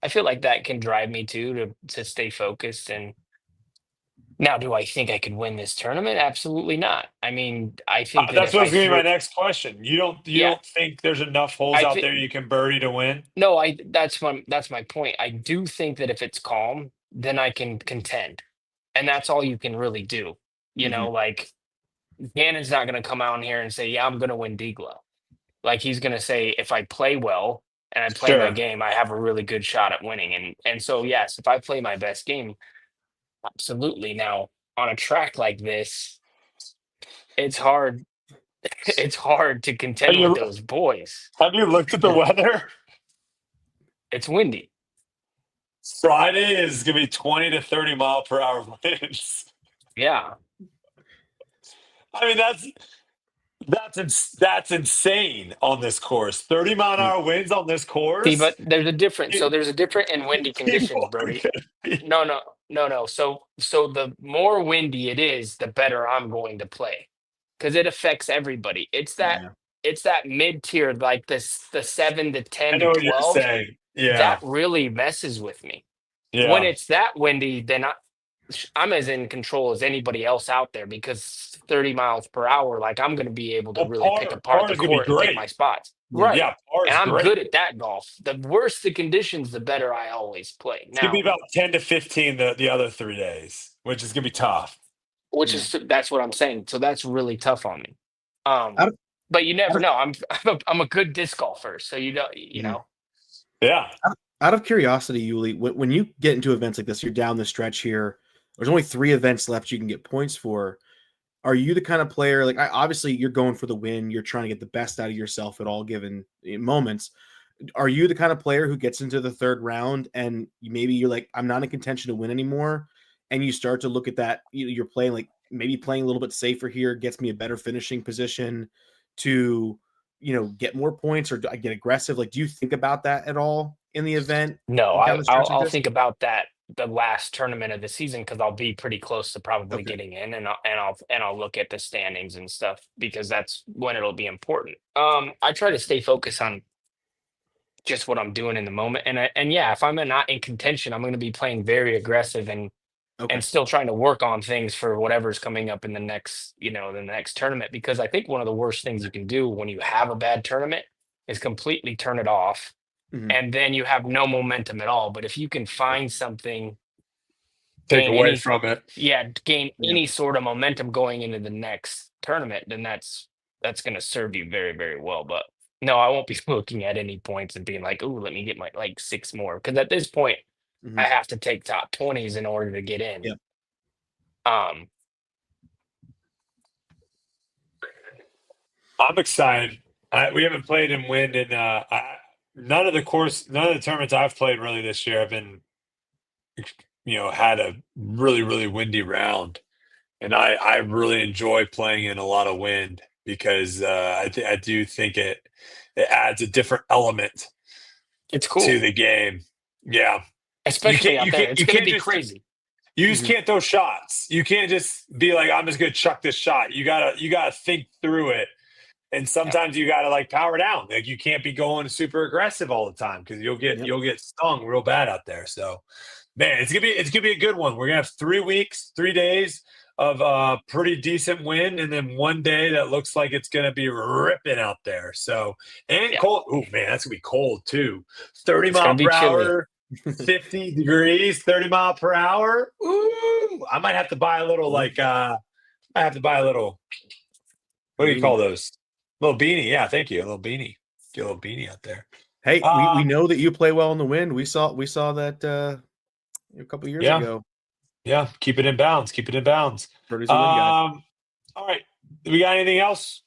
I feel like that can drive me to stay focused. And now, do I think I could win this tournament? Absolutely not. I mean, I think that that's what's going to be my next question. You don't think there's enough holes out there you can birdie to win? No, that's my point. I do think that if it's calm, then I can contend, and that's all you can really do. Gannon's not going to come out here and say, "Yeah, I'm going to win D-Glow." He's going to say, if I play well and I play my game, I have a really good shot at winning. And so, yes, if I play my best game, absolutely. Now, on a track like this, it's hard it's hard to contend with those boys. Have you looked at the weather? It's windy. Friday is going to be 20 to 30 mile per hour winds. Yeah. I mean, that's insane on this course. 30 mile an hour winds on this course. See, but there's a difference. So there's a different in windy conditions, Brodie. No. So the more windy it is, the better I'm going to play, because it affects everybody. It's that mid tier, like the 7 to 10 I know to what you're 12. saying. Yeah. That really messes with me. Yeah. When it's that windy, then I'm as in control as anybody else out there, because 30 miles per hour, like I'm going to be able to really pick apart the court and take my spots. Right. Yeah, and I'm good at that golf. The worse the conditions, the better I always play. It's going to be about 10 to 15 the other 3 days, which is going to be tough. That's what I'm saying. So that's really tough on me. But you never know. I'm a good disc golfer, so you know. Yeah. Out of curiosity, Yuli, when you get into events like this, you're down the stretch here. There's only 3 events left you can get points for. Are you the kind of player, like, obviously you're going for the win, you're trying to get the best out of yourself at all given moments. Are you the kind of player who gets into the 3rd round and maybe you're like, I'm not in contention to win anymore, and you start to look at that, you're playing, like, maybe playing a little bit safer here gets me a better finishing position to, get more points, or do I get aggressive? Like, do you think about that at all in the event? No, I'll think about that the last tournament of the season, because I'll be pretty close to probably getting in, and I'll look at the standings and stuff, because that's when it'll be important. I try to stay focused on just what I'm doing in the moment, and yeah, if I'm not in contention, I'm going to be playing very aggressive and still trying to work on things for whatever's coming up in the next tournament, because I think one of the worst things you can do when you have a bad tournament is completely turn it off. And then you have no momentum at all. But if you can find something, take away from it, gain any sort of momentum going into the next tournament, then that's going to serve you very, very well. But no, I won't be looking at any points and being like, "Ooh, let me get my 6 more," because at this point, I have to take top 20s in order to get in. Yep. I'm excited. We haven't played in wind, and none of the tournaments I've played really this year have been, had a really, really windy round. And I really enjoy playing in a lot of wind, because I do think it adds a different element. It's cool to the game. Yeah. Especially out there. It's going to be crazy. You just can't throw shots. You can't just be like, I'm just going to chuck this shot. You gotta think through it. And sometimes you got to power down. Like, you can't be going super aggressive all the time, because you'll get stung real bad out there. So, man, it's gonna be a good one. We're gonna have 3 weeks, 3 days of pretty decent wind, and then 1 day that looks like it's gonna be ripping out there. So, and cold. Oh man, that's gonna be cold too. 30 mile per hour, 50 degrees, 30 mile per hour. Ooh, I might have to buy a little what do you call those? Little beanie, yeah. Thank you. A little beanie. Get a little beanie out there. Hey, we know that you play well in the wind. We saw that a couple years ago. Yeah, keep it in bounds. Keep it in bounds. Brodie's a wind guy. All right. Do we got anything else?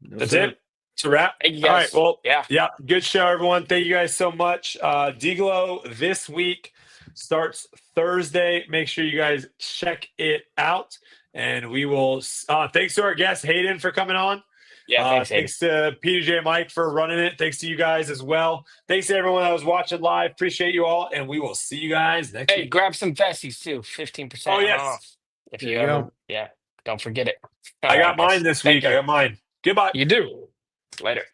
No, That's sir. it. It's a wrap. All right. Well, yeah. Good show, everyone. Thank you guys so much. D-Glow this week starts Thursday. Make sure you guys check it out. And we will. Thanks to our guest Hayden for coming on. Yeah, thanks to PJ Mike for running it. Thanks to you guys as well. Thanks to everyone that was watching live. Appreciate you all, and we will see you guys next week. Hey, grab some Festies too. 15% off. If you ever, don't forget it. I got mine this week. I got mine. Goodbye. You do. Later.